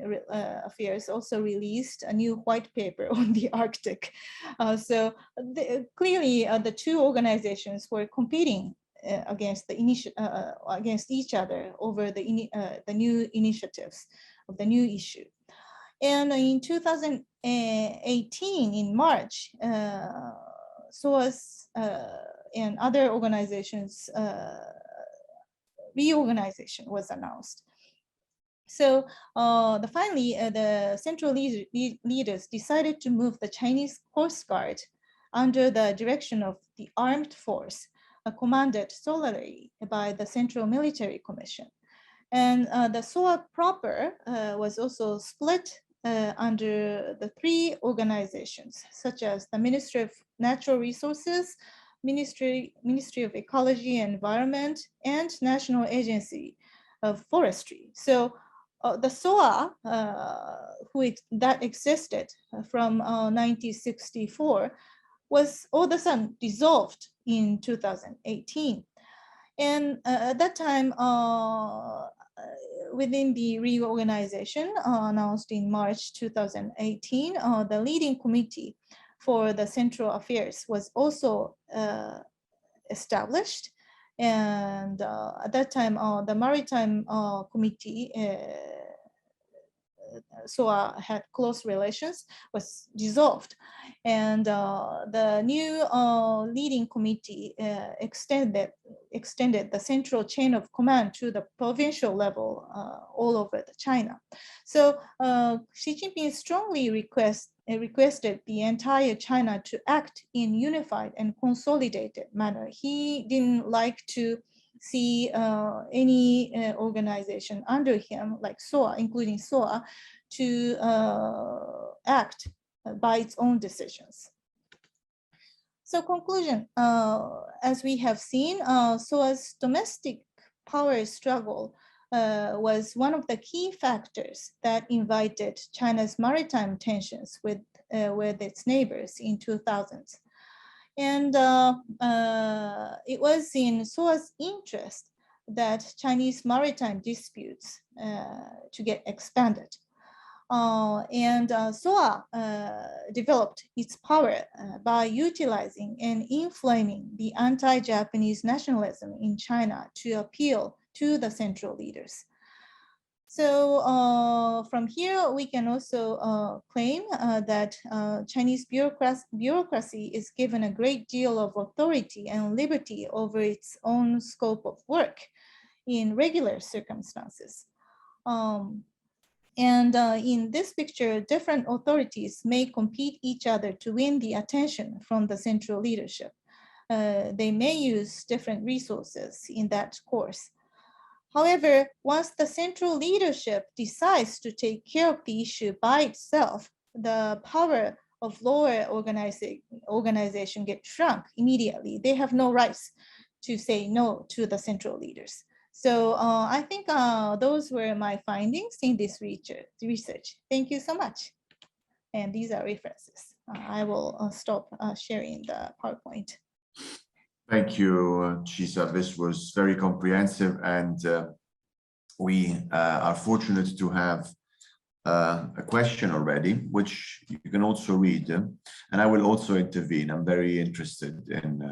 Affairs also released a new white paper on the Arctic. So clearly, the two organizations were competing against each other over the new initiatives of the new issue. And in 2018, in March, SOAS and other organizations reorganization was announced. So finally, the central leaders decided to move the Chinese Coast Guard under the direction of the armed force, commanded solely by the Central Military Commission. And the SOA proper was also split under the three organizations, such as the Ministry of Natural Resources, Ministry of Ecology and Environment, and National Agency of Forestry. So the SOA, that existed from 1964, was all of a sudden dissolved in 2018. And at that time, within the reorganization announced in March 2018, the leading committee for the Central Affairs was also established. And at that time, the Maritime Committee SOA had close relations, was dissolved. And the new leading committee extended the central chain of command to the provincial level all over China. So Xi Jinping strongly requested the entire China to act in unified and consolidated manner. He didn't like to see any organization under him, like SOA, including SOA, to act by its own decisions. So conclusion, as we have seen, SOA's domestic power struggle was one of the key factors that invited China's maritime tensions with its neighbors in 2000s. And it was in SOA's interest that Chinese maritime disputes to get expanded. SOA developed its power by utilizing and inflaming the anti-Japanese nationalism in China to appeal to the central leaders. So from here, we can also claim that Chinese bureaucracy is given a great deal of authority and liberty over its own scope of work in regular circumstances. In this picture, different authorities may compete each other to win the attention from the central leadership. They may use different resources in that course. However, once the central leadership decides to take care of the issue by itself, the power of lower organization gets shrunk immediately. They have no rights to say no to the central leaders. So I think those were my findings in this research. Thank you so much. And these are references. I will stop sharing the PowerPoint. Thank you, Chisa. This was very comprehensive, and we are fortunate to have a question already, which you can also read, and I will also intervene. I'm very interested in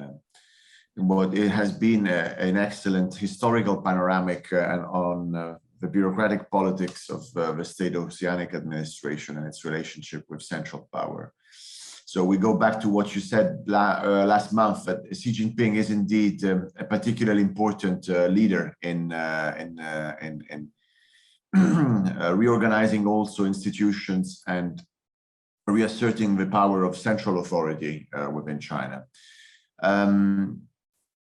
what it has been an excellent historical panoramic on the bureaucratic politics of the State Oceanic Administration and its relationship with central power. So we go back to what you said last month, that Xi Jinping is indeed a particularly important leader in reorganizing also institutions and reasserting the power of central authority within China.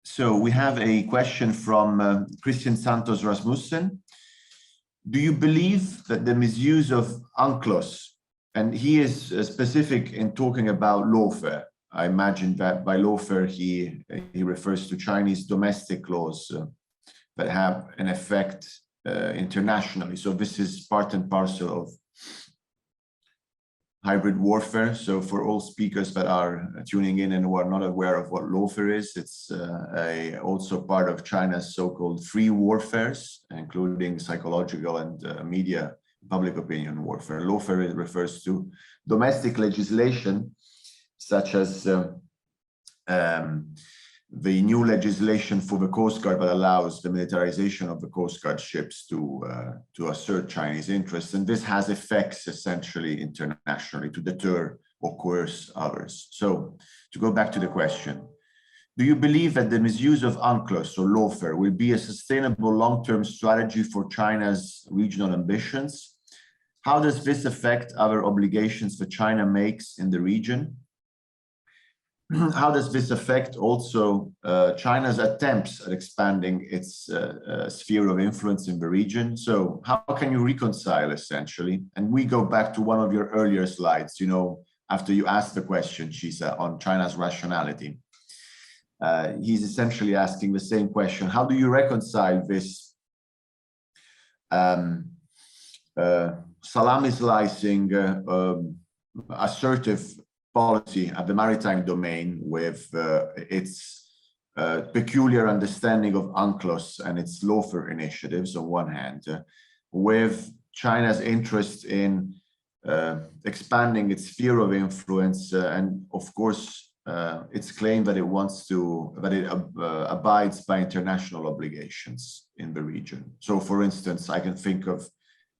So we have a question from Christian Santos Rasmussen. Do you believe that the misuse of UNCLOS, and he is specific in talking about lawfare. I imagine that by lawfare he refers to Chinese domestic laws that have an effect internationally. So this is part and parcel of hybrid warfare. So for all speakers that are tuning in and who are not aware of what lawfare is, it's also part of China's so-called free warfares, including psychological and media public opinion warfare. Lawfare refers to domestic legislation, such as the new legislation for the Coast Guard that allows the militarization of the Coast Guard ships to assert Chinese interests. And this has effects essentially internationally to deter or coerce others. So to go back to the question, do you believe that the misuse of UNCLOS or lawfare will be a sustainable long-term strategy for China's regional ambitions? How does this affect other obligations that China makes in the region? How does this affect also China's attempts at expanding its sphere of influence in the region? So how can you reconcile essentially? And we go back to one of your earlier slides, you know, after you asked the question, Chisa, on China's rationality. He's essentially asking the same question. How do you reconcile this salami slicing assertive policy at the maritime domain with its peculiar understanding of UNCLOS and its lawfare initiatives on one hand, with China's interest in expanding its sphere of influence and of course its claim that it wants to, that it abides by international obligations in the region. So for instance, I can think of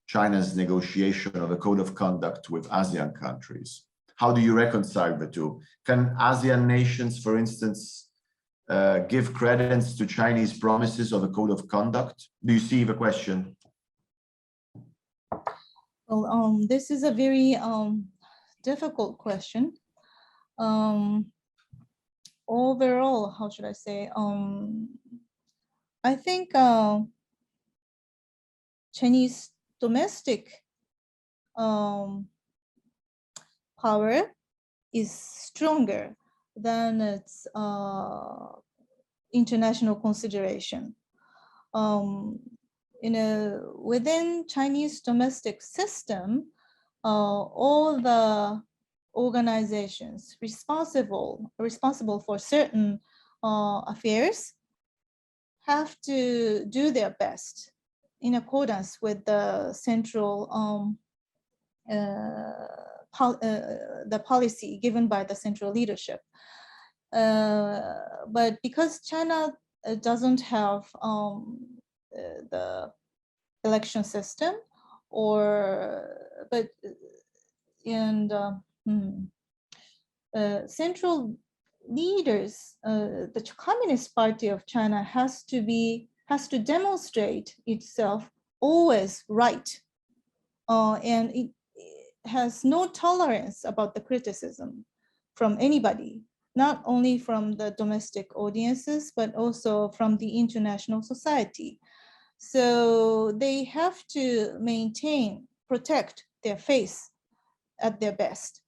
China's negotiation of a code of conduct with ASEAN countries. How do you reconcile the two? Can ASEAN nations, for instance, give credence to Chinese promises of a code of conduct? Do you see the question? Well, this is a very difficult question. Overall, how should I say? I think Chinese domestic power is stronger than its international consideration. Within Chinese domestic system, all the organizations responsible for certain affairs have to do their best in accordance with the central the policy given by the central leadership. But because China doesn't have the election system, central leaders, the Communist Party of China has to demonstrate itself always right, and it has no tolerance about the criticism from anybody, not only from the domestic audiences, but also from the international society. So they have to protect their face at their best.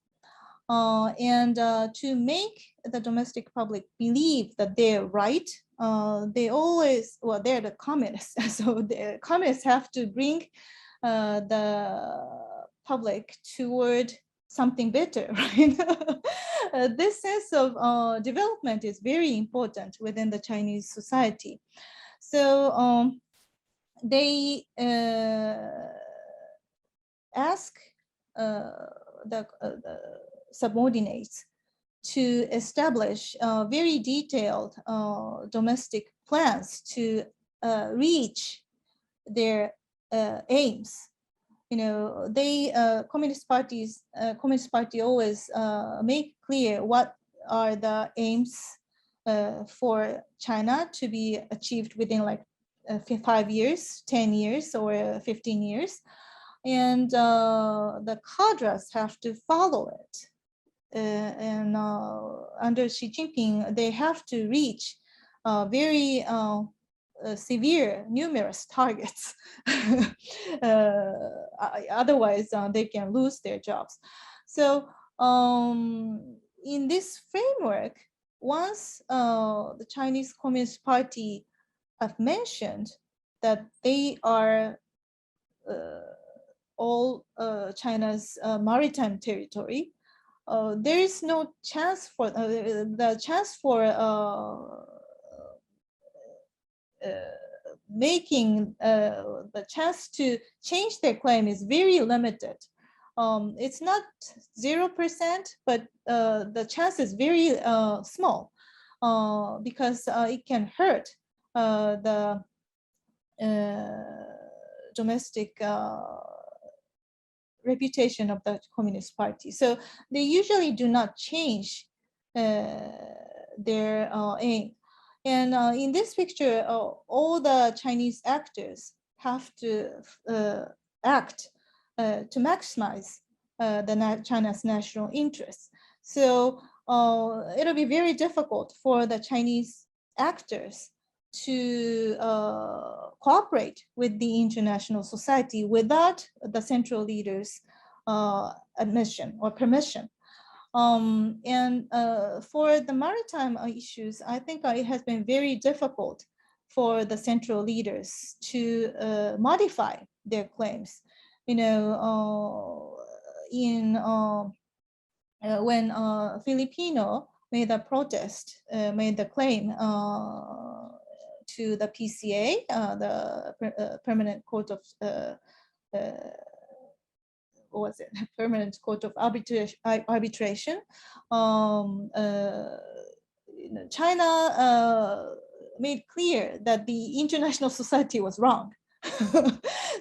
And to make the domestic public believe that they're right, they're the communists. So the communists have to bring the public toward something better, right? This sense of development is very important within the Chinese society. So they ask the subordinates to establish very detailed domestic plans to reach their aims. Communist Party always make clear what are the aims for China to be achieved within like 5 years, 10 years, or 15 years. And the cadres have to follow it. And under Xi Jinping, they have to reach very severe, numerous targets. Otherwise, they can lose their jobs. So in this framework, once the Chinese Communist Party have mentioned that they are all China's maritime territory, there is no chance for the chance for making the chance to change their claim is very limited. It's not 0%, but the chance is very small because it can hurt the domestic reputation of the Communist Party. So they usually do not change their aim. And in this picture, all the Chinese actors have to act to maximize China's national interests. So it'll be very difficult for the Chinese actors to cooperate with the international society without the central leaders' admission or permission. And for the maritime issues, I think it has been very difficult for the central leaders to modify their claims. When Filipino made a protest, made the claim to the PCA, the Permanent Court of Permanent Court of Arbitration. China made clear that the international society was wrong.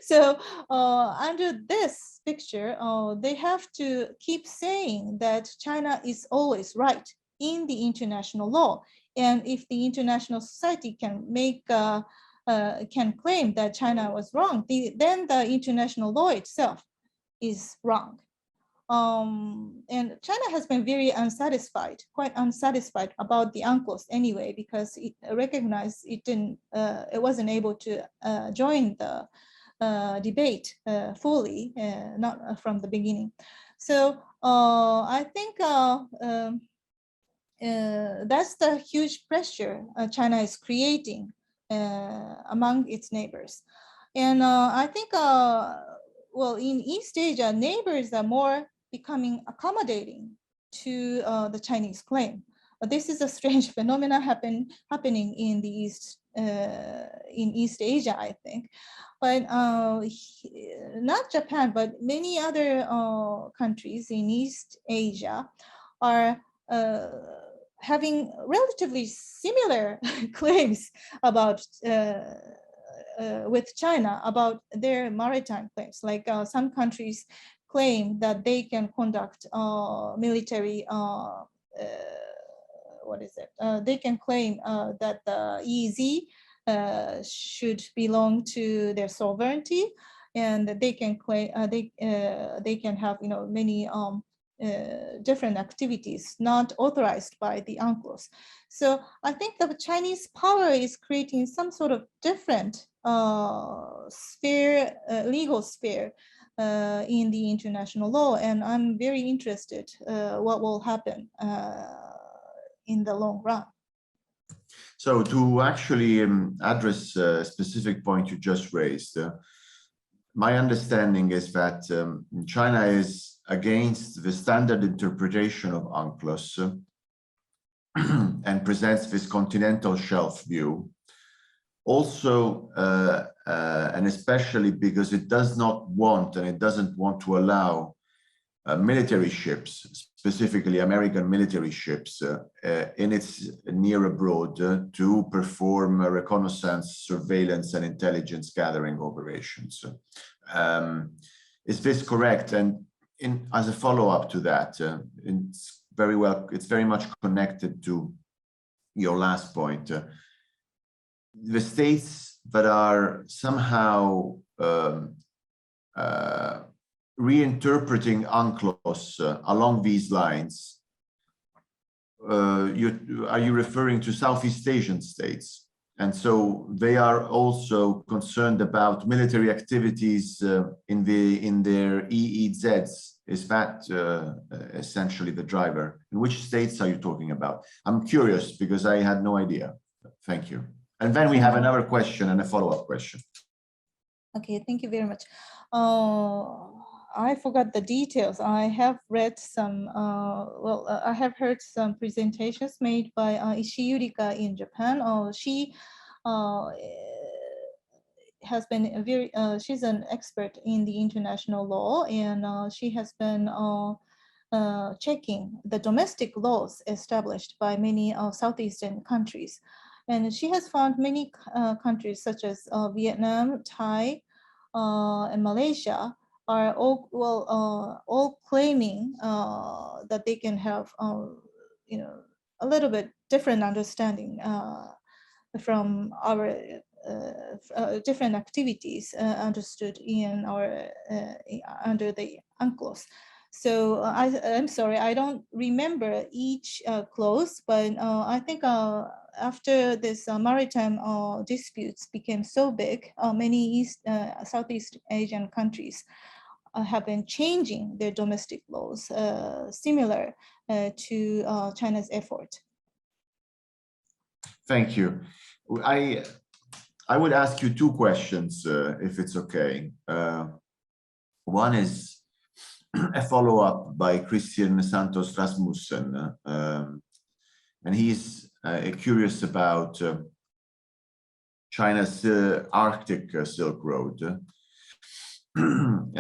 So under this picture, they have to keep saying that China is always right in the international law. And if the international society can make can claim that China was wrong, then the international law itself is wrong. And China has been very unsatisfied, quite unsatisfied about the UNCLOS anyway, because it recognized it didn't, it wasn't able to join the debate fully, not from the beginning. So I think that's the huge pressure China is creating among its neighbors. And I think, well, in East Asia, neighbors are more becoming accommodating to the Chinese claim. But this is a strange phenomenon happening in the East Asia, I think. But not Japan, but many other countries in East Asia are having relatively similar claims about with China about their maritime claims. Like some countries claim that they can conduct military, what is it? They can claim that the EEZ should belong to their sovereignty, and they can claim they can have many different activities not authorized by the UNCLOS. So I think the Chinese power is creating some sort of different sphere, legal sphere in the international law, and I'm very interested what will happen in the long run. So to actually address a specific point you just raised, my understanding is that China is against the standard interpretation of UNCLOS and presents this continental shelf view. Also, and especially because it does not want, and it doesn't want to allow military ships, specifically American military ships, in its near abroad to perform reconnaissance, surveillance, and intelligence gathering operations. Is this correct? And as a follow-up to that, it's very much connected to your last point. The states that are somehow reinterpreting UNCLOS along these lines, are you referring to Southeast Asian states? And so they are also concerned about military activities in their EEZs. Is that essentially the driver? And which states are you talking about? I'm curious because I had no idea. Thank you. And then we have another question and a follow-up question. Okay, thank you very much. I forgot the details. I have read some, I have heard some presentations made by Ishii Yurika in Japan. She has been a very, she's an expert in the international law, and she has been checking the domestic laws established by many Southeastern countries. And she has found many countries such as Vietnam, Thai, and Malaysia are all claiming that they can have, a little bit different understanding from our different activities understood in our under the UNCLOS. So I'm sorry, I don't remember each clause, but I think after this maritime disputes became so big, many Southeast Asian countries have been changing their domestic laws similar to China's effort. Thank you. I would ask you two questions, if it's okay. One is a follow-up by Christian Santos Rasmussen, and he's curious about China's Arctic Silk Road.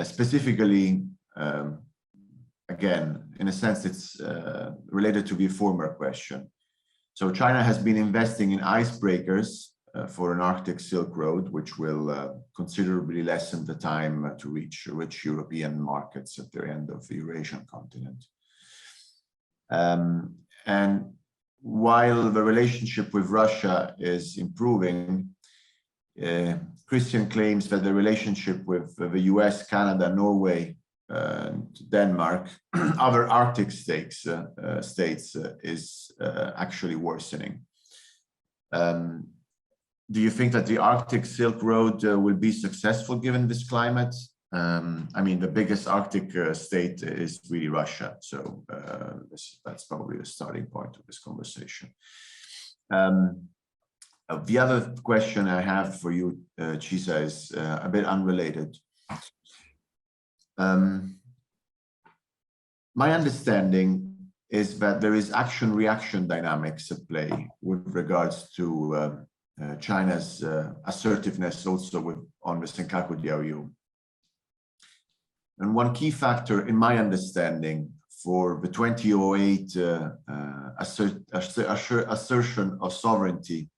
Specifically, again, in a sense, it's related to the former question. So China has been investing in icebreakers for an Arctic Silk Road, which will considerably lessen the time to reach rich European markets at the end of the Eurasian continent. And while the relationship with Russia is improving, Christian claims that the relationship with the US, Canada, Norway, and Denmark, other Arctic states is actually worsening. Do you think that the Arctic Silk Road will be successful given this climate? I mean, the biggest Arctic state is really Russia, so that's probably the starting point of this conversation. The other question I have for you, Chisa, is a bit unrelated. My understanding is that there is action-reaction dynamics at play with regards to China's assertiveness also on the Senkaku Diaoyu. And one key factor in my understanding for the 2008 assertion of sovereignty,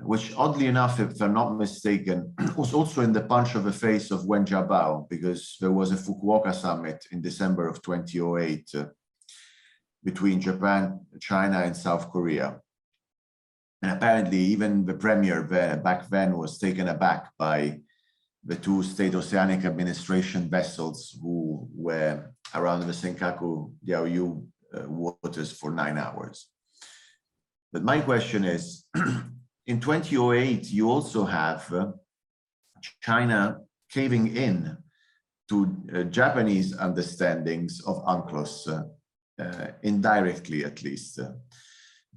which oddly enough, if I'm not mistaken, was also in the punch of the face of Wen Jiabao, because there was a Fukuoka summit in December of 2008 between Japan, China, and South Korea. And apparently even the premier back then was taken aback by the two State Oceanic Administration vessels who were around the Senkaku Diaoyu waters for 9 hours. But my question is, in 2008, you also have China caving in to Japanese understandings of UNCLOS, indirectly at least,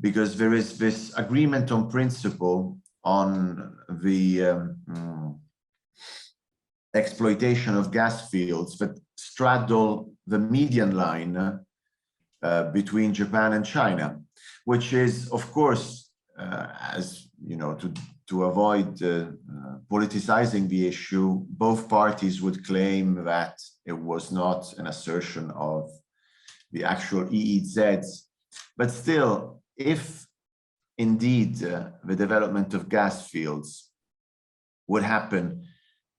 because there is this agreement on principle on the exploitation of gas fields that straddle the median line between Japan and China, which is, of course, as you know, to avoid politicizing the issue, both parties would claim that it was not an assertion of the actual EEZs. But still, if indeed the development of gas fields would happen,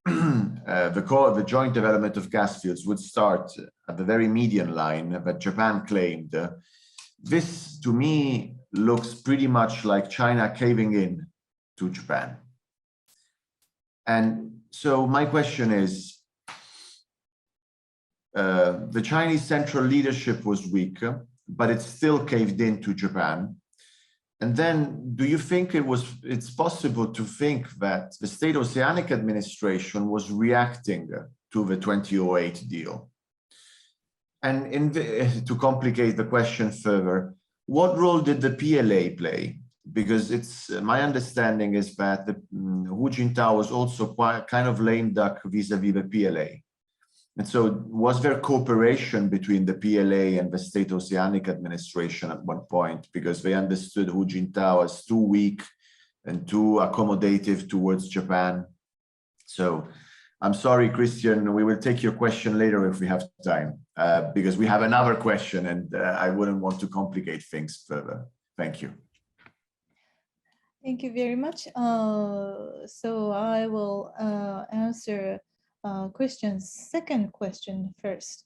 the joint development of gas fields would start at the very median line that Japan claimed. This, to me, looks pretty much like China caving in to Japan. And so my question is, the Chinese central leadership was weak, but it still caved in to Japan. And then do you think it's possible to think that the State Oceanic Administration was reacting to the 2008 deal? And to complicate the question further, what role did the PLA play? Because it's my understanding is that Hu Jintao was also quite kind of lame duck vis-a-vis the PLA. And so was there cooperation between the PLA and the State Oceanic Administration at one point, because they understood Hu Jintao as too weak and too accommodative towards Japan? So I'm sorry, Christian, we will take your question later if we have time, because we have another question and I wouldn't want to complicate things further. Thank you. Thank you very much. So I will answer Christian's second question first.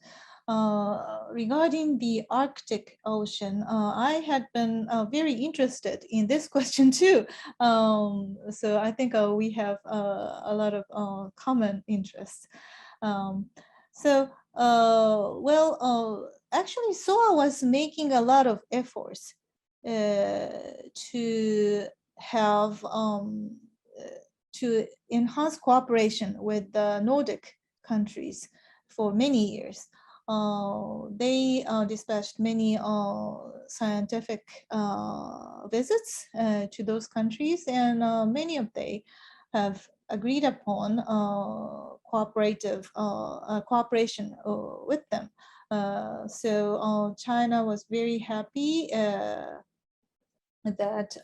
Regarding the Arctic Ocean, I had been very interested in this question too. So I think we have a lot of common interests. Actually, SOA was making a lot of efforts to have to enhance cooperation with the Nordic countries for many years. They dispatched many scientific visits to those countries, and many of they have agreed upon cooperation with them. So China was very happy that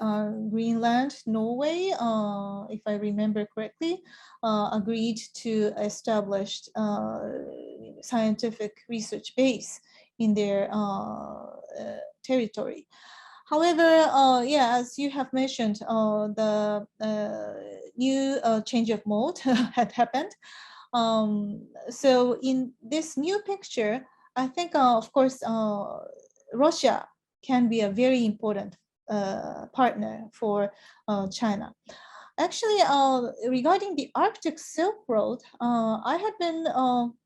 Greenland, Norway, if I remember correctly, agreed to establish scientific research base in their territory. However, yeah, as you have mentioned, the new change of mode had happened. So in this new picture, I think, of course, Russia can be a very important partner for China. Actually, regarding the Arctic Silk Road, I had been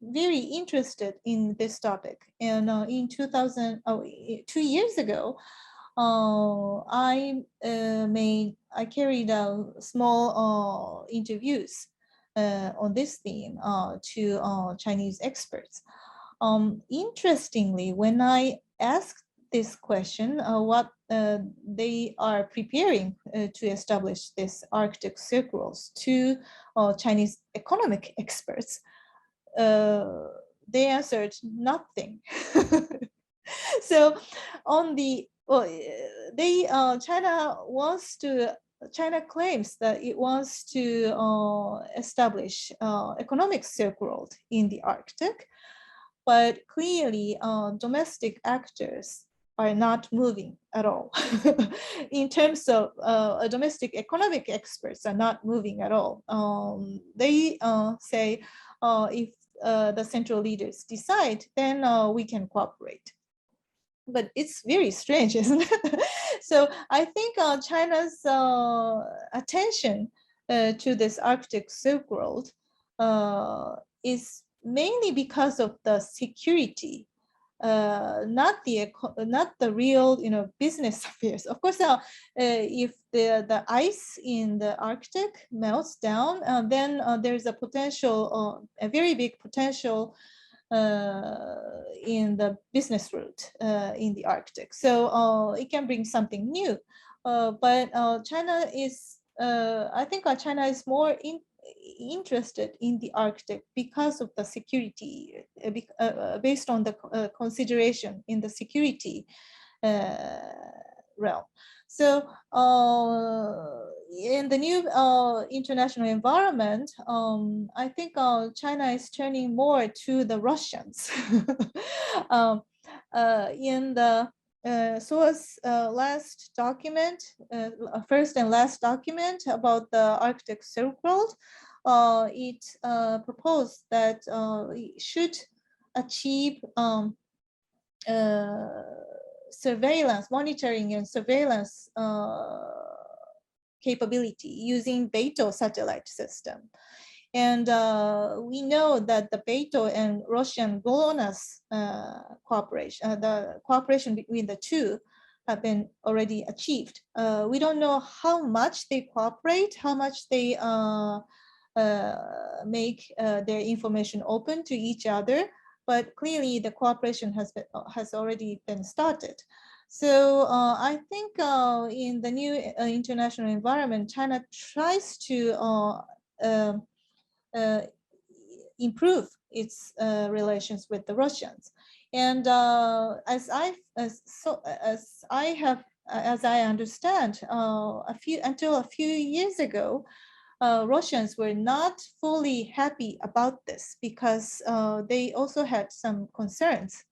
very interested in this topic. And in 2 years ago, I carried out small interviews on this theme to Chinese experts. Interestingly, when I asked this question, what they are preparing to establish this Arctic Silk Road to Chinese economic experts, they answered nothing. So on the, well, China claims that it wants to establish economic Silk Road in the Arctic, but clearly domestic actors are not moving at all. In terms of domestic economic experts are not moving at all. They say if the central leaders decide, then we can cooperate. But it's very strange, isn't it? So I think China's attention to this Arctic Silk Road is mainly because of the security, not the real, business affairs. Of course, if the ice in the Arctic melts down, then there's a potential, a very big potential in the business route in the Arctic. So it can bring something new. But China is, I think China is more interested in the Arctic because of the security, based on the consideration in the security realm. So in the new international environment, I think China is turning more to the Russians. In the SOA's last document, first and last document about the Arctic Silk Road, it proposed that it should achieve surveillance, monitoring and surveillance capability using Beito satellite system. And we know that the Beito and Russian GLONASS cooperation, the cooperation between the two have been already achieved. We don't know how much they cooperate, how much they make their information open to each other, but clearly the cooperation has already been started. So I think in the new international environment, China tries to improve its relations with the Russians. And as I understand, until a few years ago, Russians were not fully happy about this because they also had some concerns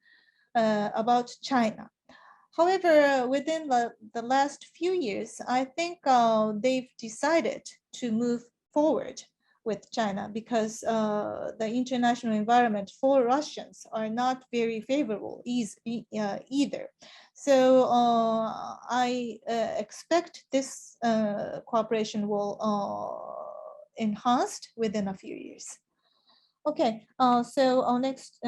about China. However, within the last few years, I think they've decided to move forward with China because the international environment for Russians are not very favorable either. So I expect this cooperation will enhanced within a few years. Okay, so our next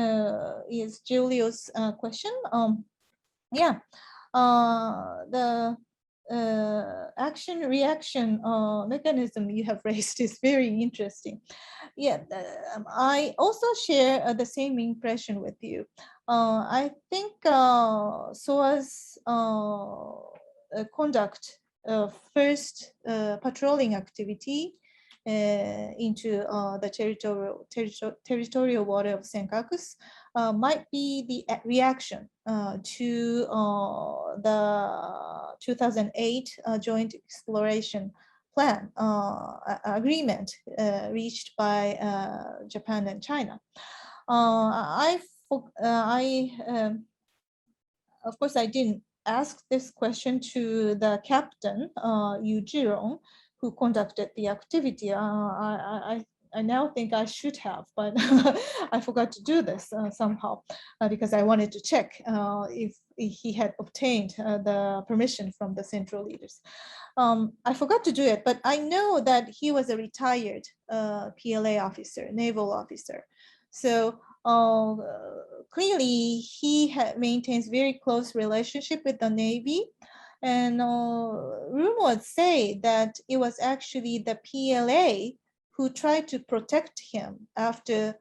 is Julio's question. Yeah, the action-reaction mechanism you have raised is very interesting. Yeah, I also share the same impression with you. I think SOAS conduct first patrolling activity into the territorial water of Senkakus might be the reaction to the 2008 joint exploration plan agreement reached by Japan and China. Of course, I didn't asked this question to the captain, Yu Zhirong, who conducted the activity. I now think I should have, but I forgot to do this somehow because I wanted to check if he had obtained the permission from the central leaders. I forgot to do it, but I know that he was a retired PLA officer, naval officer. So clearly he maintains very close relationship with the Navy. And rumors say that it was actually the PLA who tried to protect him after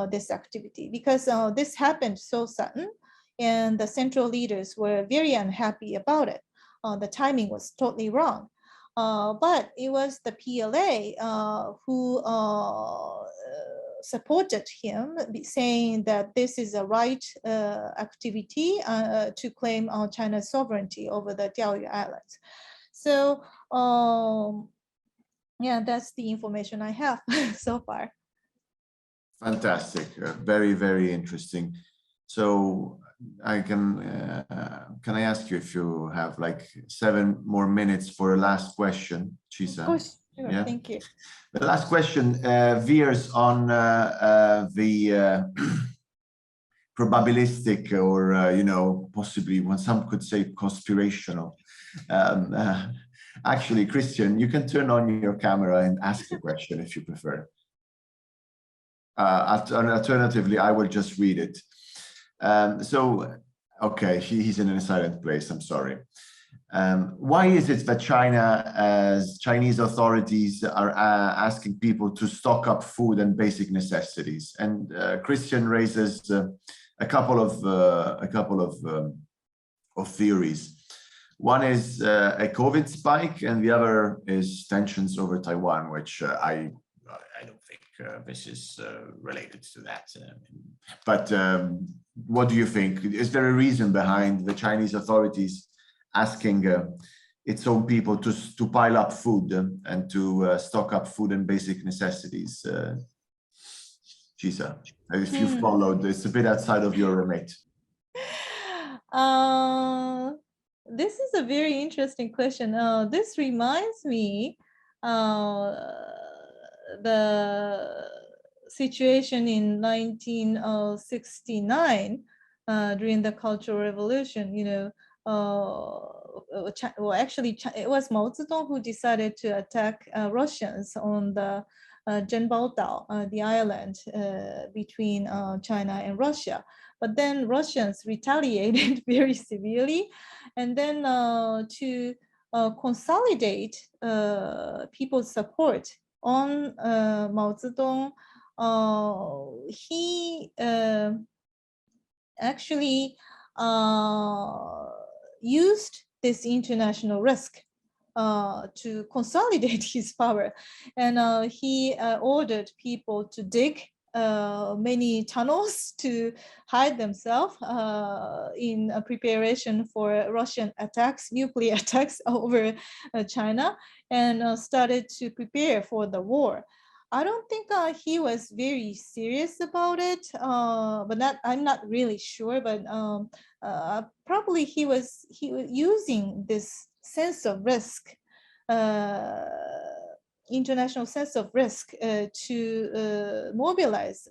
this activity, because this happened so sudden and the central leaders were very unhappy about it. The timing was totally wrong. But it was the PLA who supported him, saying that this is a right activity to claim China's sovereignty over the Diaoyu Islands. So yeah, that's the information I have so far. Fantastic, very, very interesting. So I can I ask you if you have like 7 more minutes for a last question, Chisa? Of course, sure, yeah? Thank you. The last question veers on the probabilistic or, you know, possibly what some could say conspirational. Actually, Christian, you can turn on your camera and ask the question if you prefer. Alternatively, I will just read it. So, okay, he's in a silent place, I'm sorry. Why is it that Chinese authorities are asking people to stock up food and basic necessities? And Christian raises a couple of theories. One is a COVID spike, and the other is tensions over Taiwan, which I don't think this is related to that. But what do you think? Is there a reason behind the Chinese authorities asking its own people to pile up food and to stock up food and basic necessities? Chisa, if you followed, it's a bit outside of your remit. This is a very interesting question. This reminds me the situation in 1969 during the Cultural Revolution. You know, well, actually, it was Mao Zedong who decided to attack Russians on the Zhenbaodao, the island between China and Russia. But then Russians retaliated very severely. And then to consolidate people's support on Mao Zedong, he actually used this international risk to consolidate his power. And he ordered people to dig many tunnels to hide themselves in preparation for Russian attacks, nuclear attacks over China, and started to prepare for the war. I don't think he was very serious about it, but I'm not really sure. But probably he was using this sense of risk, international sense of risk, to mobilize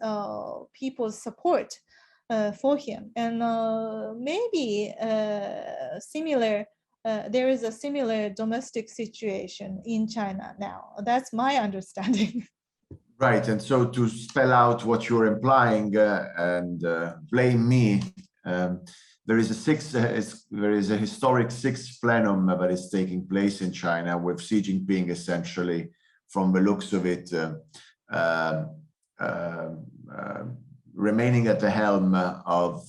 people's support for him. And maybe similar. There is a similar domestic situation in China now. That's my understanding. Right, and so to spell out what you're implying and blame me, there is a historic 6th plenum that is taking place in China with Xi Jinping essentially, from the looks of it, remaining at the helm of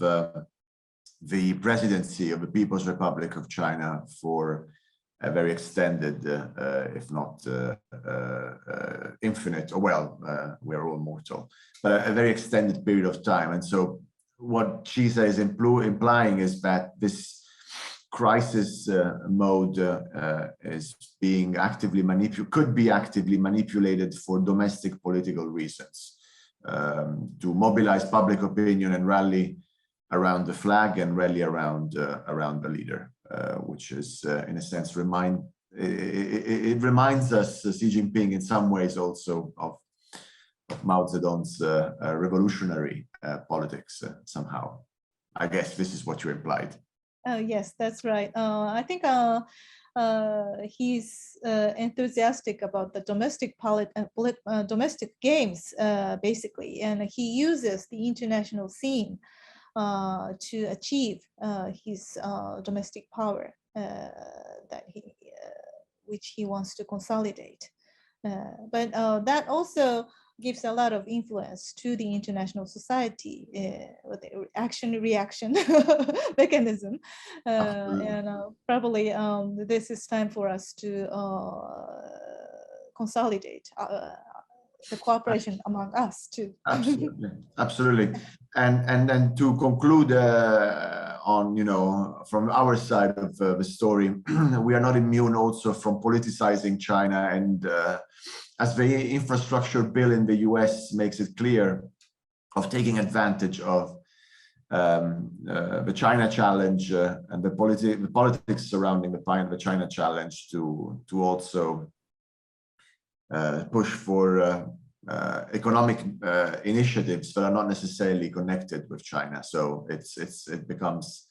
the presidency of the People's Republic of China for a very extended, if not infinite, or well, we're all mortal, but a very extended period of time. And so what Chisa is implying is that this crisis mode is being actively could be actively manipulated for domestic political reasons, to mobilize public opinion and rally around the flag and rally around the leader, which is in a sense it reminds us, Xi Jinping, in some ways also of Mao Zedong's revolutionary politics somehow. I guess this is what you implied. Oh, yes, that's right. I think he's enthusiastic about the domestic games, basically, and he uses the international scene to achieve his domestic power which he wants to consolidate. But that also gives a lot of influence to the international society with the action-reaction mechanism. And probably this is time for us to consolidate the cooperation among us too. Absolutely, absolutely. And then to conclude on, from our side of the story, we are not immune also from politicizing China, and as the infrastructure bill in the US makes it clear, of taking advantage of the China challenge and the politics surrounding the China challenge to also push for economic initiatives that are not necessarily connected with China. So it becomes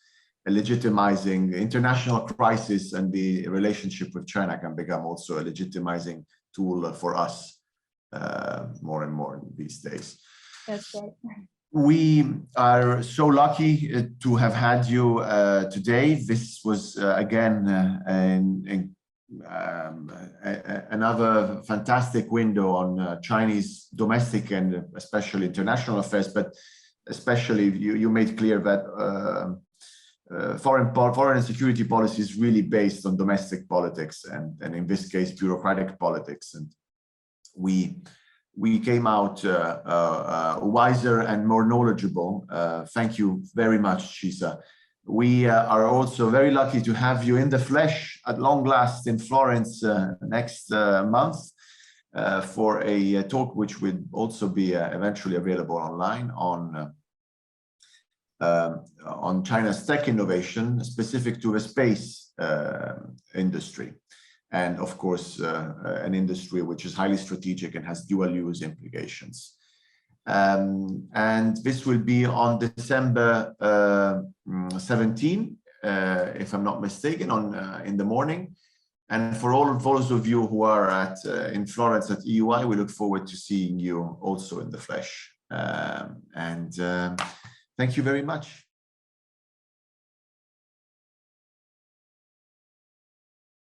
a legitimizing international crisis, and the relationship with China can become also a legitimizing tool for us more and more these days. That's right. We are so lucky to have had you today. This was again another fantastic window on Chinese domestic and especially international affairs, but especially you made clear that foreign and security policy is really based on domestic politics and in this case bureaucratic politics, and we came out wiser and more knowledgeable. Thank you very much, Chisa. We are also very lucky to have you in the flesh at long last in Florence next month for a talk which will also be eventually available online on China's tech innovation specific to the space industry. And of course, an industry which is highly strategic and has dual use implications. And this will be on December 17, if I'm not mistaken, in the morning. And for all of those of you who are in Florence at EUI, we look forward to seeing you also in the flesh. Thank you very much.